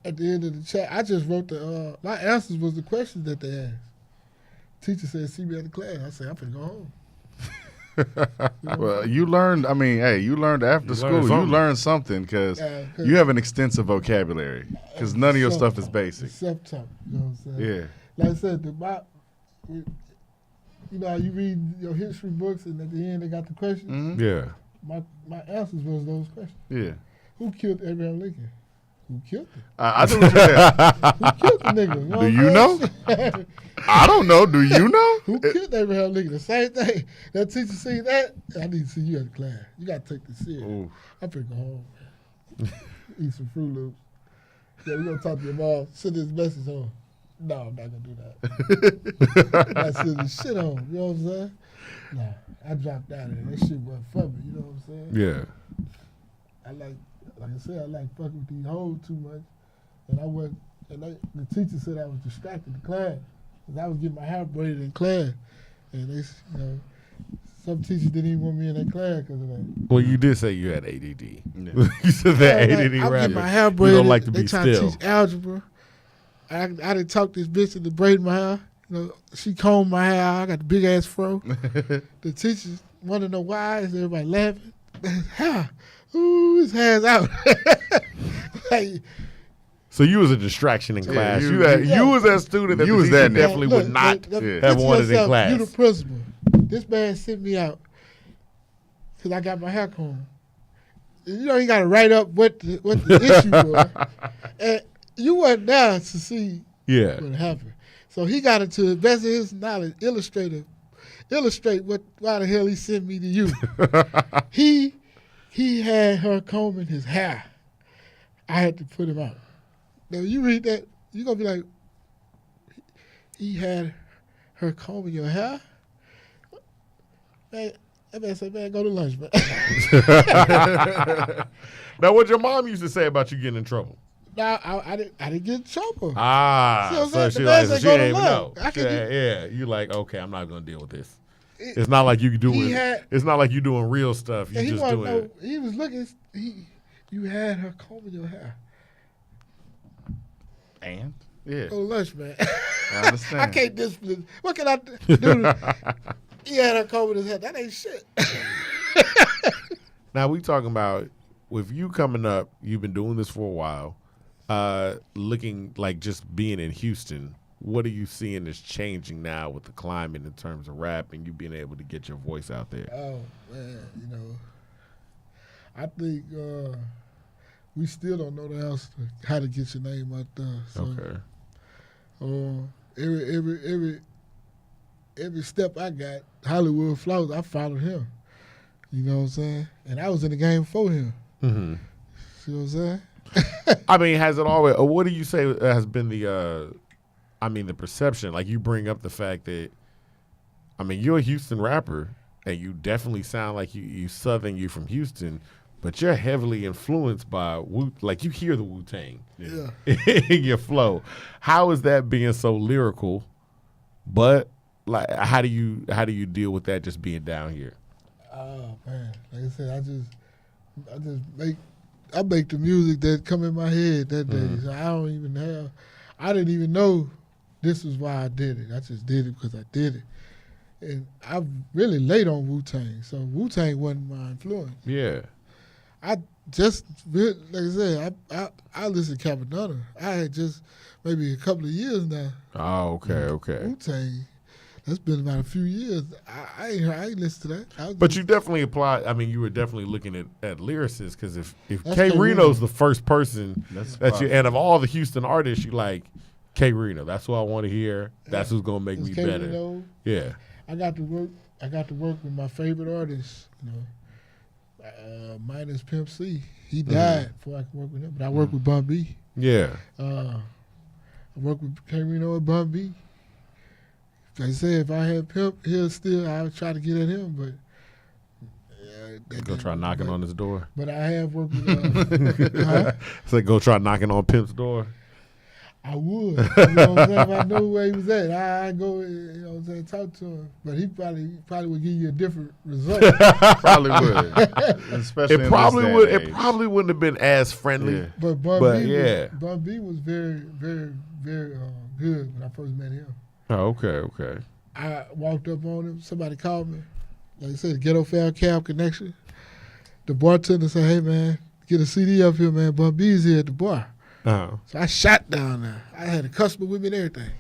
at the end of the chat, I just wrote my answers was the questions that they asked. Teacher said, see me at the class. I said, I'm finna go home. Well, you learned. I mean, hey, you learned after school. You learned something because you have an extensive vocabulary. Because none of your stuff is basic. Self-talk, you know what I'm saying? Yeah. Like I said, you know how you read your history books and at the end they got the questions? Mm-hmm. Yeah. My answers was those questions. Yeah. Who killed Abraham Lincoln? Who killed him? I do what you said. Who killed the nigga? Do you know? I don't know. Do you know? Who killed Abraham Lincoln? The same thing. That teacher see that? I need to see you at the class. You got to take this serious. Ooh. I'm finna go home, man. Eat some Fruit Loops. Yeah, we gonna talk to your mom. Send this message on. No, I'm not gonna do that. I send this shit on. You know what I'm saying? Nah, I dropped out of it. That shit wasn't for me. You know what I'm saying? Yeah. I like I said, I like fucking with these hoes too much. And I went, and the teacher said I was distracted in class. Because I was getting my hair braided in class. And they, you know, some teachers didn't even want me in that class because of that. Well, you did say you had ADD. Yeah. You said that Yeah, ADD I'm rapper. getting my hair You braided. don't like to they be trying still. to teach algebra. I done talked this bitch into braiding my hair. she combed my hair. I got the big ass fro. The teachers want to know why. Is everybody laughing? Ooh, his hair's out. Like, So you was a distraction in class. you- You was that student that you the was teacher that nigga. definitely look, would not look, have picture wanted in yourself, class. You the principal. This man sent me out because I got my hair combed. You got to write up what the issue was. And you wasn't there to see Yeah. what happened. So he got it to the best of his knowledge, illustrate why the hell he sent me to you. He had her combing his hair. I had to put him out. Now you read that, you're gonna be like, he had her combing your hair? Man, that man said, man, go to lunch, man. Now, what your mom used to say about you getting in trouble? Now I didn't get in trouble. Ah, See what I'm so saying? she The like, man so said she go didn't to even know. lunch. Yeah, you like, okay, I'm not gonna deal with this. It's not like you doing. It's not like you doing real stuff. You And just wanted doing to know, it. he was looking, you had her combing your hair. And yeah, Go to lunch, man. I understand. I can't discipline. What can I do? He had her combing his hair. That ain't shit. Now we talking about with you coming up. You've been doing this for a while. Looking like just being in Houston. What are you seeing is changing now with the climate in terms of rap and you being able to get your voice out there? Oh man, I think we still don't know the answer to how to get your name out there. So, every step I got, Hollywood Flowers, I followed him. You know what I'm saying? And I was in the game for him. Mm-hmm. See what I'm saying? I mean, has it always? What do you say has been the perception? Like you bring up the fact that, I mean, you're a Houston rapper, and you definitely sound like you Southern, you from Houston, but you're heavily influenced by like you hear the Wu-Tang in your flow. How is that being so lyrical? But like, how do you deal with that just being down here? Oh man, like I said, I make the music that come in my head that day. So I didn't even know this was why I did it. I just did it because I did it. And I'm really late on Wu-Tang, so Wu-Tang wasn't my influence. Yeah. I just, like I said, I listened to Cappadonna. I had just maybe a couple of years now. Oh, okay. Wu-Tang, that's been about a few years. I ain't listened to that. But you definitely applied. I mean, you were definitely looking at lyricists because if That's K K Rino's Rino. the first person that you, and of all the Houston artists, you like K Rino. That's who I want to hear. That's who's gonna make It's me K better. Rino. Yeah. I got to work with my favorite artists, minus Pimp C. He died before I could work with him, but I worked with Bun B. Yeah. I worked with K Rino and Bun B. They say if I had Pimp, I would try to get at him, but Go try knocking on his door. But I have worked with. Go try knocking on Pimp's door. I would. You know what I'm saying? If I know where he was at, I'd go, talk to him. But he probably would give you a different result. Probably would. Especially It probably wouldn't have been as friendly. Yeah. But Bun B was very, very, very good when I first met him. Oh, okay. I walked up on him. Somebody called me. Like I said, Ghetto Fair Cab Connection. The bartender said, "Hey man, get a CD up here, man. Bun B's here at the bar." Uh-huh. So I shot down there. I had a customer with me and everything.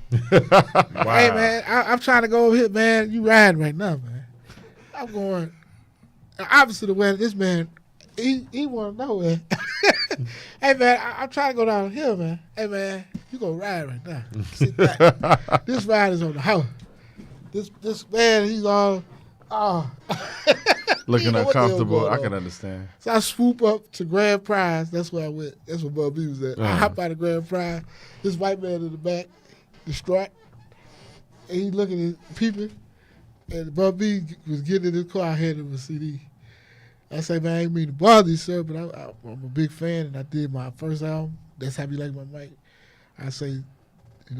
Wow. Hey man, I'm trying to go over here, man. You riding right now, man. I'm going opposite of where this man, he want to know, man. Hey man, I'm trying to go down here, man. Hey man, you gonna ride right now. Sit back. This ride is on the house. This man, he's all Looking You know what the hell uncomfortable. going I on. can understand. So I swoop up to Grand Prize. That's where I went. That's where Bub B was at. I hop out of Grand Prize. This white man in the back, distraught. And he looking at peeping. And Bub B was getting in his car. I handed him a CD. I say, man, I ain't mean to bother you, sir, but I'm a big fan, and I did my first album. That's How You Like My Mic. I say,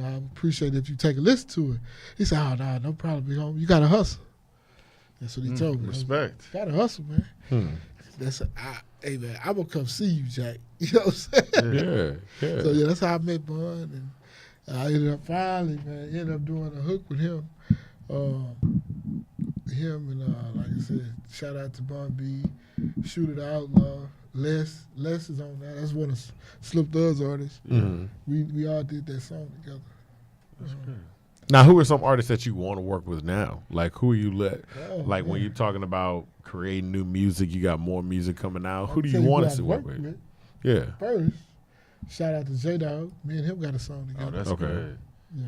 I appreciate it if you take a listen to it. He said, oh, no problem, big homie. You got to hustle. That's what he told me. Respect. Got to hustle, man. Hey, man, I'm going to come see you, Jack. You know what I'm saying? Yeah. So, yeah, that's how I met Bun. I ended up finally, man, ended up doing a hook with him. Him and like I said, shout out to Bun B, Shoot It Outlaw, Les is on that. That's one of Slip Thug's artists. Mhm. We all did that song together. Now, who are some artists that you want to work with now? Like, who you when man. you're talking about creating new music, you got more music coming out. Who do I'll you tell want who us I to work with? Yeah. First, shout out to J-Dog. Me and him got a song Oh, together. that's Okay. good. Yeah.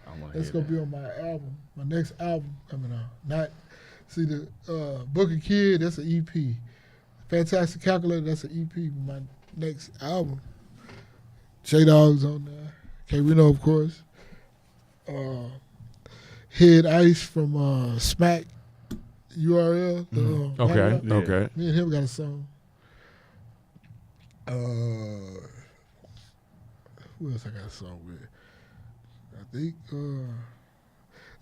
I wanna That's hear gonna be on my album, my next album coming out. See the Booker Kid, that's an EP. Fantastic Calculator, that's an EP. My next album, J Dog's on there. K Rino, of course. Head Ice from Smack URL. Okay. Yeah. Okay. Me and him got a song. Who else I got a song with? I think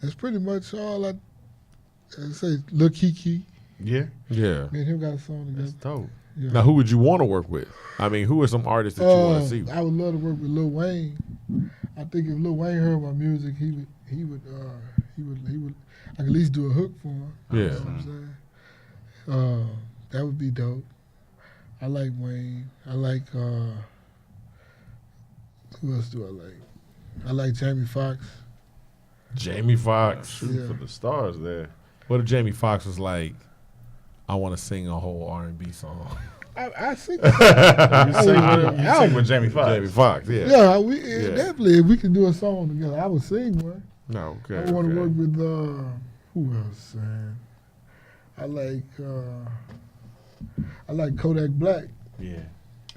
that's pretty much all I say. Lil Kiki. Yeah, Yeah. Me and him got a song that's together. dope. Yeah. Now, who would you want to work with? I mean, who are some artists that you want to see? I would love to work with Lil Wayne. I think if Lil Wayne heard my music, he would I could at least do a hook for him. Yeah. You know what I'm saying? That would be dope. I like Wayne. I like who else do I like? I like Jamie Foxx. Jamie Foxx. Shoot Yeah. for the stars there. What if Jamie Foxx was like, I want to sing a whole R&B song? I think You sing with Jamie Foxx. Jamie Foxx, yeah. yeah, definitely. If we could do a song together, I would sing one. No, okay. I want to okay. work with who else? Man? I like Kodak Black. Yeah,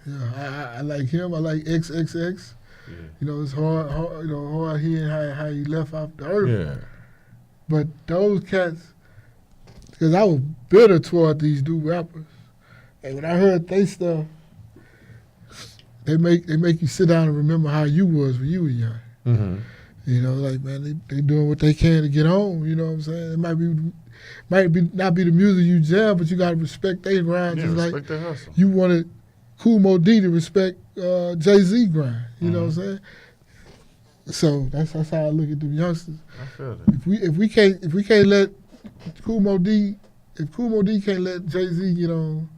Yeah, I like him. I like XXX. yeah. You know, it's hard hearing how he left off the earth. Yeah. But those cats, because I was bitter toward these new rappers, and when I heard they stuff, they make you sit down and remember how you was when you were young. Mm-hmm. You know, like, man, they doing what they can to get on. You know what I'm saying? It might not be the music you jam, but you gotta respect their grind. Yeah, just respect like their hustle. you wanted Kool Mo D to respect Jay-Z grind. You know what I'm saying? So that's how I look at the youngsters. I feel that. If we can't let Kool Mo D, if Kool Mo D can't let Jay-Z get on,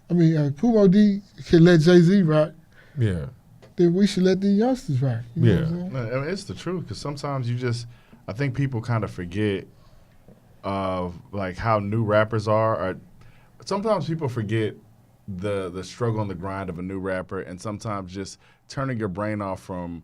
Kool Mo D can let Jay-Z rock, Yeah. then we should let the youngsters rock. You know what I'm saying? No, I mean, it's the truth because sometimes I think people kind of forget of like how new rappers are. Or sometimes people forget the struggle and the grind of a new rapper, and sometimes just turning your brain off from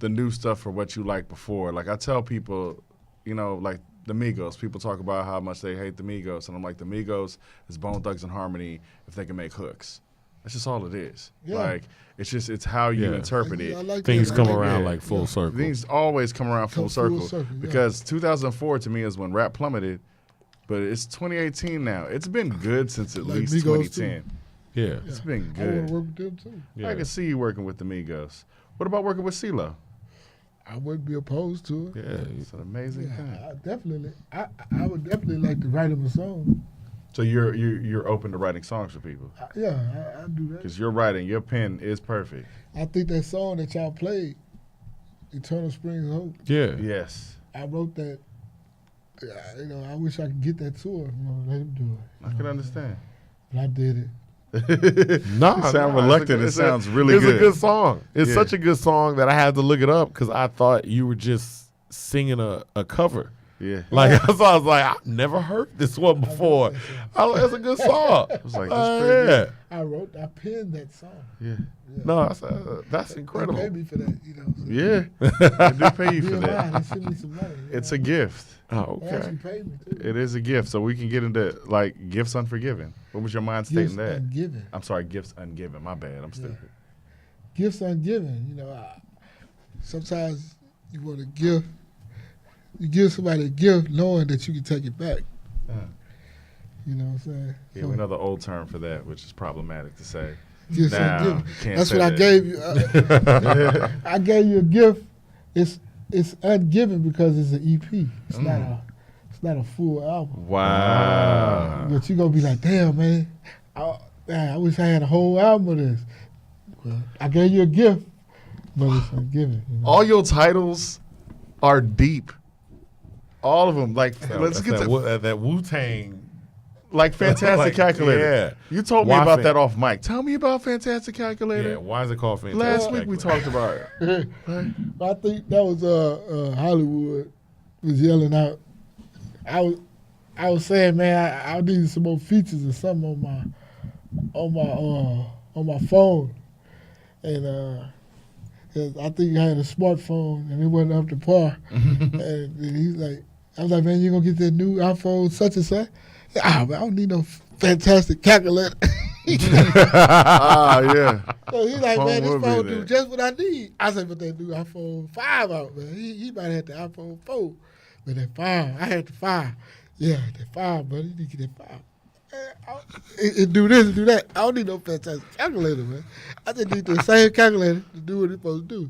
the new stuff for what you liked before. Like I tell people, like the Migos. People talk about how much they hate the Migos, and I'm like, the Migos is Bone Thugs and Harmony if they can make hooks. That's just all it is. Yeah. Like it's how you Yeah. interpret it. I like Things that. come I like around that. like full circle. Things always come around full circle, yeah. because 2004 to me is when rap plummeted, but it's 2018 now. It's been good since at Like least Migos 2010. Yeah. It's been I want good. to work with them too. Yeah. I can see you working with the Migos. What about working with CeeLo? I wouldn't be opposed to it. Yeah. It's an amazing thing. I would definitely like to write him a song. So you're open to writing songs for people I do that. because your pen is perfect. I think that song that y'all played, Eternal Springs of Hope, Yeah. Yes, I wrote that. I wish I could get that to her. Let him do it. I can understand. But I did it. No, You sound reluctant. It sounds really It's good. a good song. It's Yeah. such a good song that I had to look it up because I thought you were just singing a cover. Yeah, Like I was like, I've never heard this one before. It's a good song. I was like, that's pretty good. I penned that song. Yeah, No, that's They incredible. paid me for that. You know what I'm saying? yeah. I do pay you for BMI, that. they sent me some money. It's a gift. Oh, They okay. actually paid me too. It is a gift, so we can get into like gifts unforgiven. What was your mind stating Gifts that? ungiven. I'm sorry, gifts ungiven. My bad. I'm stupid. Gifts ungiven. Sometimes you want to give. You give somebody a gift knowing that you can take it back. You know what I'm saying? Yeah, we know the old term for that, which is problematic to say. Gifts Nah, ungiven. you can't That's say what I that. gave you. I gave you a gift. It's ungiven because it's an EP. It's not a full album. Wow. But you gonna be like, damn man, I wish I had a whole album of this. Well, I gave you a gift. Mother's Thanksgiving. You know? All your titles are deep. All of them. Like, let's get to that Wu-Tang. like Fantastic Like, Calculator. yeah. You told me Why about fan- that off mic. Tell me about Fantastic Calculator. Yeah, why is it called Fantastic Last week we Calculator? talked about it. I think that was Hollywood was yelling out. I was saying, man, I needed some more features or something on my phone, and 'cause I think I had a smartphone and it wasn't up to par. And he's like, I was like, man, you gonna get that new iPhone such and such? Ah, man, I don't need no fantastic calculator. Yeah. So he's like, Phone man, this would be phone there. do just what I need. I said, but that new iPhone 5 out, man. He might have the iPhone 4, but that 5, I had the 5. Yeah, that 5, buddy. You need to get that 5. It do this and do that. I don't need no fantastic calculator, man. I just need the same calculator to do what it's supposed to do.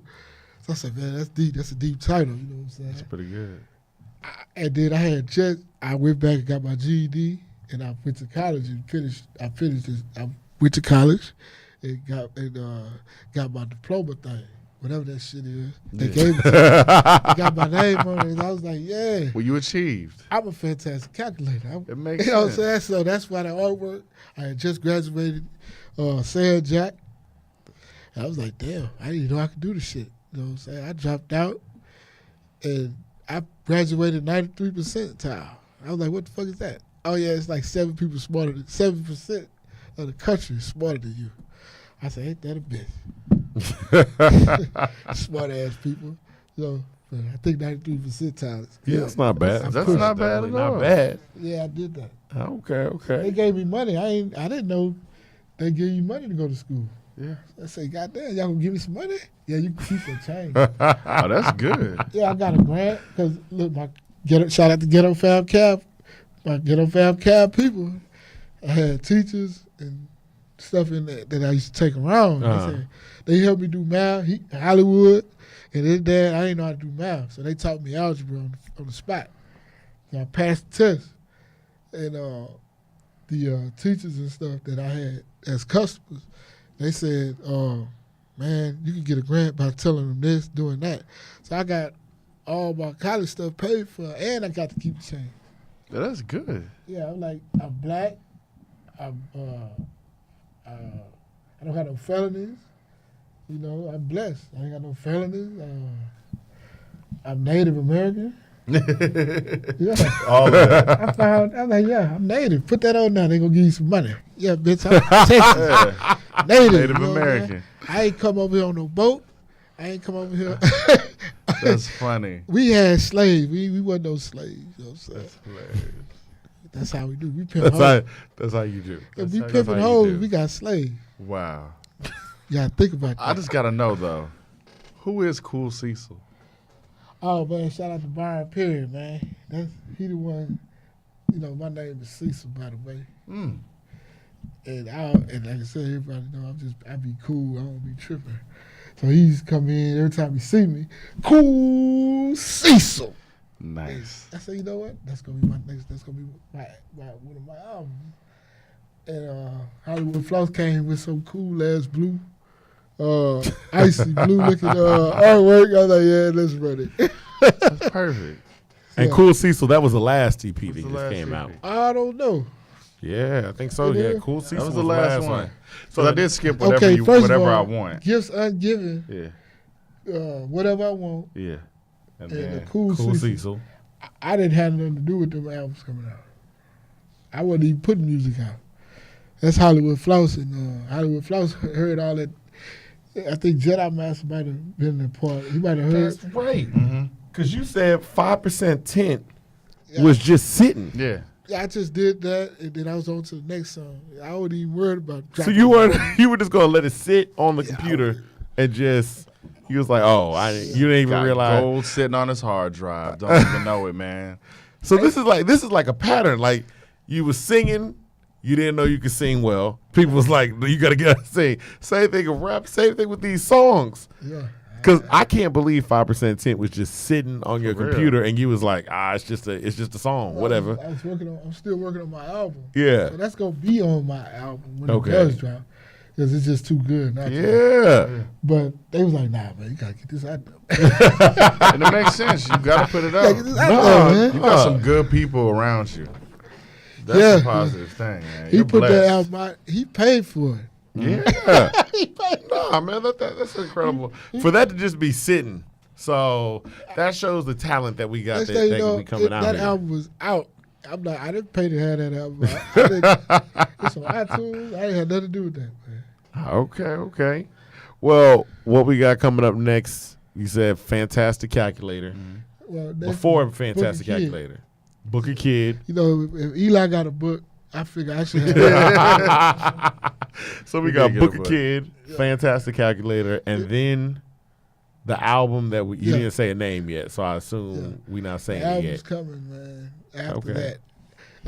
So I said, man, that's deep. That's a deep title, you know what I'm saying? That's pretty good. And then I went back and got my GED, and I went to college and finished. I went to college and got my diploma thing, whatever that shit is. They gave it to me. They got my name on it, and I was like, yeah, Well, you achieved. I'm a fantastic calculator. It makes You know what I'm sense. saying? So that's why the artwork. I had just graduated San Jack. And I was like, damn, I didn't know I could do this shit. You know what I'm saying? I dropped out, and I graduated 93 percentile. I was like, what the fuck is that? Oh yeah, it's like 7% of the country is smarter than you. I said, ain't that a bitch? Smart ass people. So I think 93 percentile. Yeah, it's not bad. That's not bad at all. Not bad. Yeah, I did that. They Okay. gave me money. I didn't know they give you money to go to school. Yeah. I said, goddamn, y'all gonna give me some money? Yeah, you can keep that change. Oh, that's good. Yeah, I got a grant because look, shout out to Ghetto Fab Cab, my Ghetto Fab Cab people. I had teachers and stuff in there that I used to take around. They helped me do math. Hollywood and his dad, I didn't know how to do math, so they taught me algebra on the spot. And I passed the test, and the teachers and stuff that I had as customers, they said, man, you can get a grant by telling them this, doing that. So I got all my college stuff paid for, and I got to keep the change. That's good. Yeah, I'm black. I don't have no felonies. You know, I'm blessed. I ain't got no felonies. I'm Native American. Yeah. All of that. I'm like, yeah, I'm Native. Put that on now. They gonna give you some money. Yeah, bitch, I'm Texas. Native. Native you know what I'm American. saying? I ain't come over here on no boat. I ain't come over here. That's funny. We had slaves. We wasn't no slaves. You know what I'm saying? That's how we do. We pimp hoes. That's how you do. If we That's pimping how you hoes, do. we got slaves. Wow. You gotta think about that. I just got to know, though, who is Cool Cecil? Oh man, shout out to Byron Perry, man. He the one. You know, my name is Cecil, by the way. Mm. And like I said, everybody know I be cool. I don't be tripping. So he's come in every time he see me. Cool Cecil. Nice. I said, you know what? That's gonna be my next. That's gonna be my one of my albums. And Hollywood Floss came with some cool ass blue, icy blue looking artwork. I was like, yeah, let's run it. That's perfect. And Yeah. Cool Cecil, that was the last EP that the just last came EP? out. I don't know. Yeah, I think so. It Yeah, is? Cool Cecil That was the last one. So I did skip whatever Okay, first of whatever I all, want. Gifts ungiven. Yeah. Whatever I want. Yeah. And And the then Cool Cool Cecil. Cecil. I didn't have nothing to do with them albums coming out. I wasn't even putting music out. That's Hollywood Floss, and Hollywood Floss heard all that. I think Jedi Master might have been a part. He might have heard. That's right. Mm-hmm. Because you said 5% tint Yeah. was just sitting. Yeah. I just did that, and then I was on to the next song. I wasn't even worried about. So dropping you it. were just gonna let it sit on the computer and just you was like, oh, you didn't even Got realize. gold sitting on his hard drive. Don't even know it, man. So this is like a pattern. Like you was singing, you didn't know you could sing well. People was like, you gotta get out and sing. Same thing with rap. Same thing with these songs. Yeah. Because I can't believe 5% tint was just sitting on your real. computer and you was like, it's just a song, whatever. I'm still working on my album. Yeah. So that's gonna be on my album when Okay. it does drop. because it's just too good. Not to. Yeah. But they was like, nah, man, you gotta get this out there. And it makes sense. You got to put it out. Get this out there, man. You got some good people around you. That's Yeah. a positive thing, man. He You're put that blessed. album out. He paid for it. Yeah. He paid for it. Nah, man, that's incredible. For that to just be sitting, so that shows the talent that we got Next that, thing you that know, can be coming out that here. album was out. I'm like, I didn't pay to have that album. I didn't, it's on iTunes. I ain't had nothing to do with that, man. Okay. Well, what we got coming up next? You said Fantastic Calculator. Well, that's Before Book Fantastic a Kid. Calculator, Book a Kid. You know, if Eli got a book, I figure I should have that. So we He got did get Book a a book. Kid, Fantastic Calculator, and then the album that you Yeah. didn't say a name yet. So I assume we not The saying it album's yet. coming, man. After Okay. that,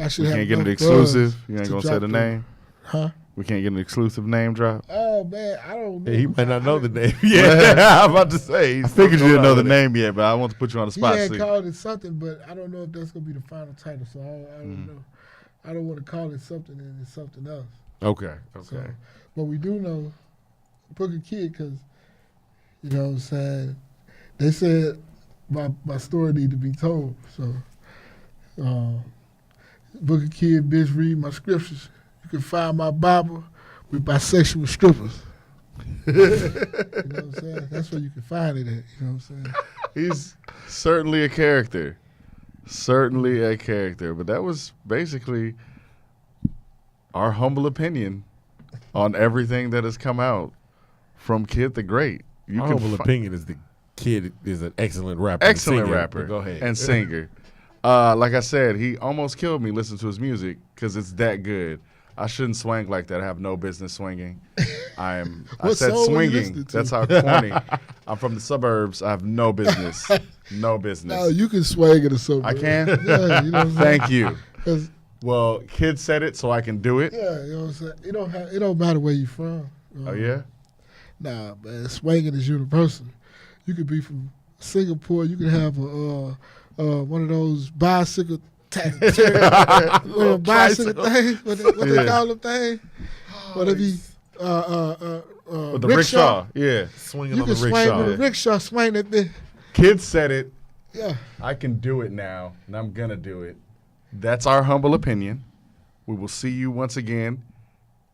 I should We have can't get an enough exclusive. buzz You ain't to going to say drop the name? Huh? We can't get an exclusive name drop? Oh man, I don't know. He might not know the name. Yeah, I'm about to say. I figured you didn't know the name yet, but I want to put you on the He spot. had See. called it something, but I don't know if that's gonna be the final title. So I don't know. I don't want to call it something and it's something else. Okay. So, but we do know Book a Kid because, you know what I'm saying, they said my story need to be told. So, Book a Kid, bitch, read my scriptures. You can find my Bible with bisexual strippers. You know what I'm saying? That's where you can find it at. You know what I'm saying? He's certainly a character. Certainly a character. But that was basically our humble opinion on everything that has come out from Kid the Great. You My can humble fi- opinion is the kid is an excellent rapper. and Excellent singer, rapper. but Go ahead. And singer. Like I said, he almost killed me listening to his music because it's that good. I shouldn't swing like that. I have no business swinging. I What said song were you swinging. listening to? That's how corny. I'm from the suburbs. I have no business. No business. No, you can swag it or something. I can? Yeah, you know what I'm saying? Thank you. 'Cause, Well, Kid said it, so I can do it. yeah, you know what I'm saying? It don't matter where you from. Oh, yeah? Nah, man, swinging is universal. You could be from Singapore. You could have a one of those bicycle bicycle things. What they Yeah. call them things? Whatever you With the rickshaw. Yeah. Swinging You on can the swing rickshaw. with a rickshaw. Swing that bitch. Kid said it. Yeah. I can do it now, and I'm going to do it. That's our humble opinion. We will see you once again.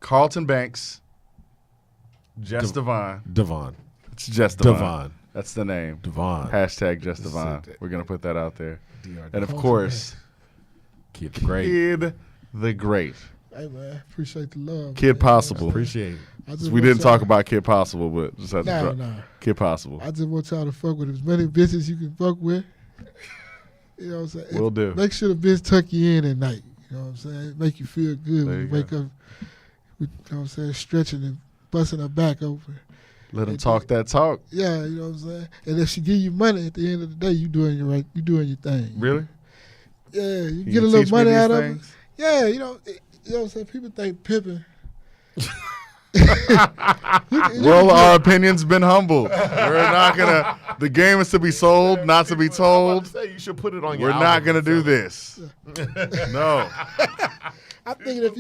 Carlton Banks, Jess Devon. Devon. It's Jess Devon. Devon. That's the name. Devon. Hashtag Jess This is Devon. it. We're going to put that out there. And of Carlton course, Kid the Great. Kid the Great. Hey man, appreciate the love. Kid man. Possible. Appreciate it. I just We want didn't y'all- talk about Kid Possible, but just had to Nah, drop. nah. Kid Possible. I just want y'all to fuck with as many bitches you can fuck with. You know what I'm saying? Will do. Make sure the bitch tuck you in at night. You know what I'm saying? Make you feel good There when you you wake up. With, you know what I'm saying? Stretching and busting her back open. Let them talk that talk. Yeah, you know what I'm saying? And if she give you money at the end of the day, you doing your your thing. Really? Yeah, you Can get a you little teach me money these out things? of it. Yeah, you know what I'm saying? People think pimping. Well, our opinion's been humble. We're not gonna. The game is to be sold, not to be told. Say you should put it on your We're not album gonna and do sell it. this. No. I think if you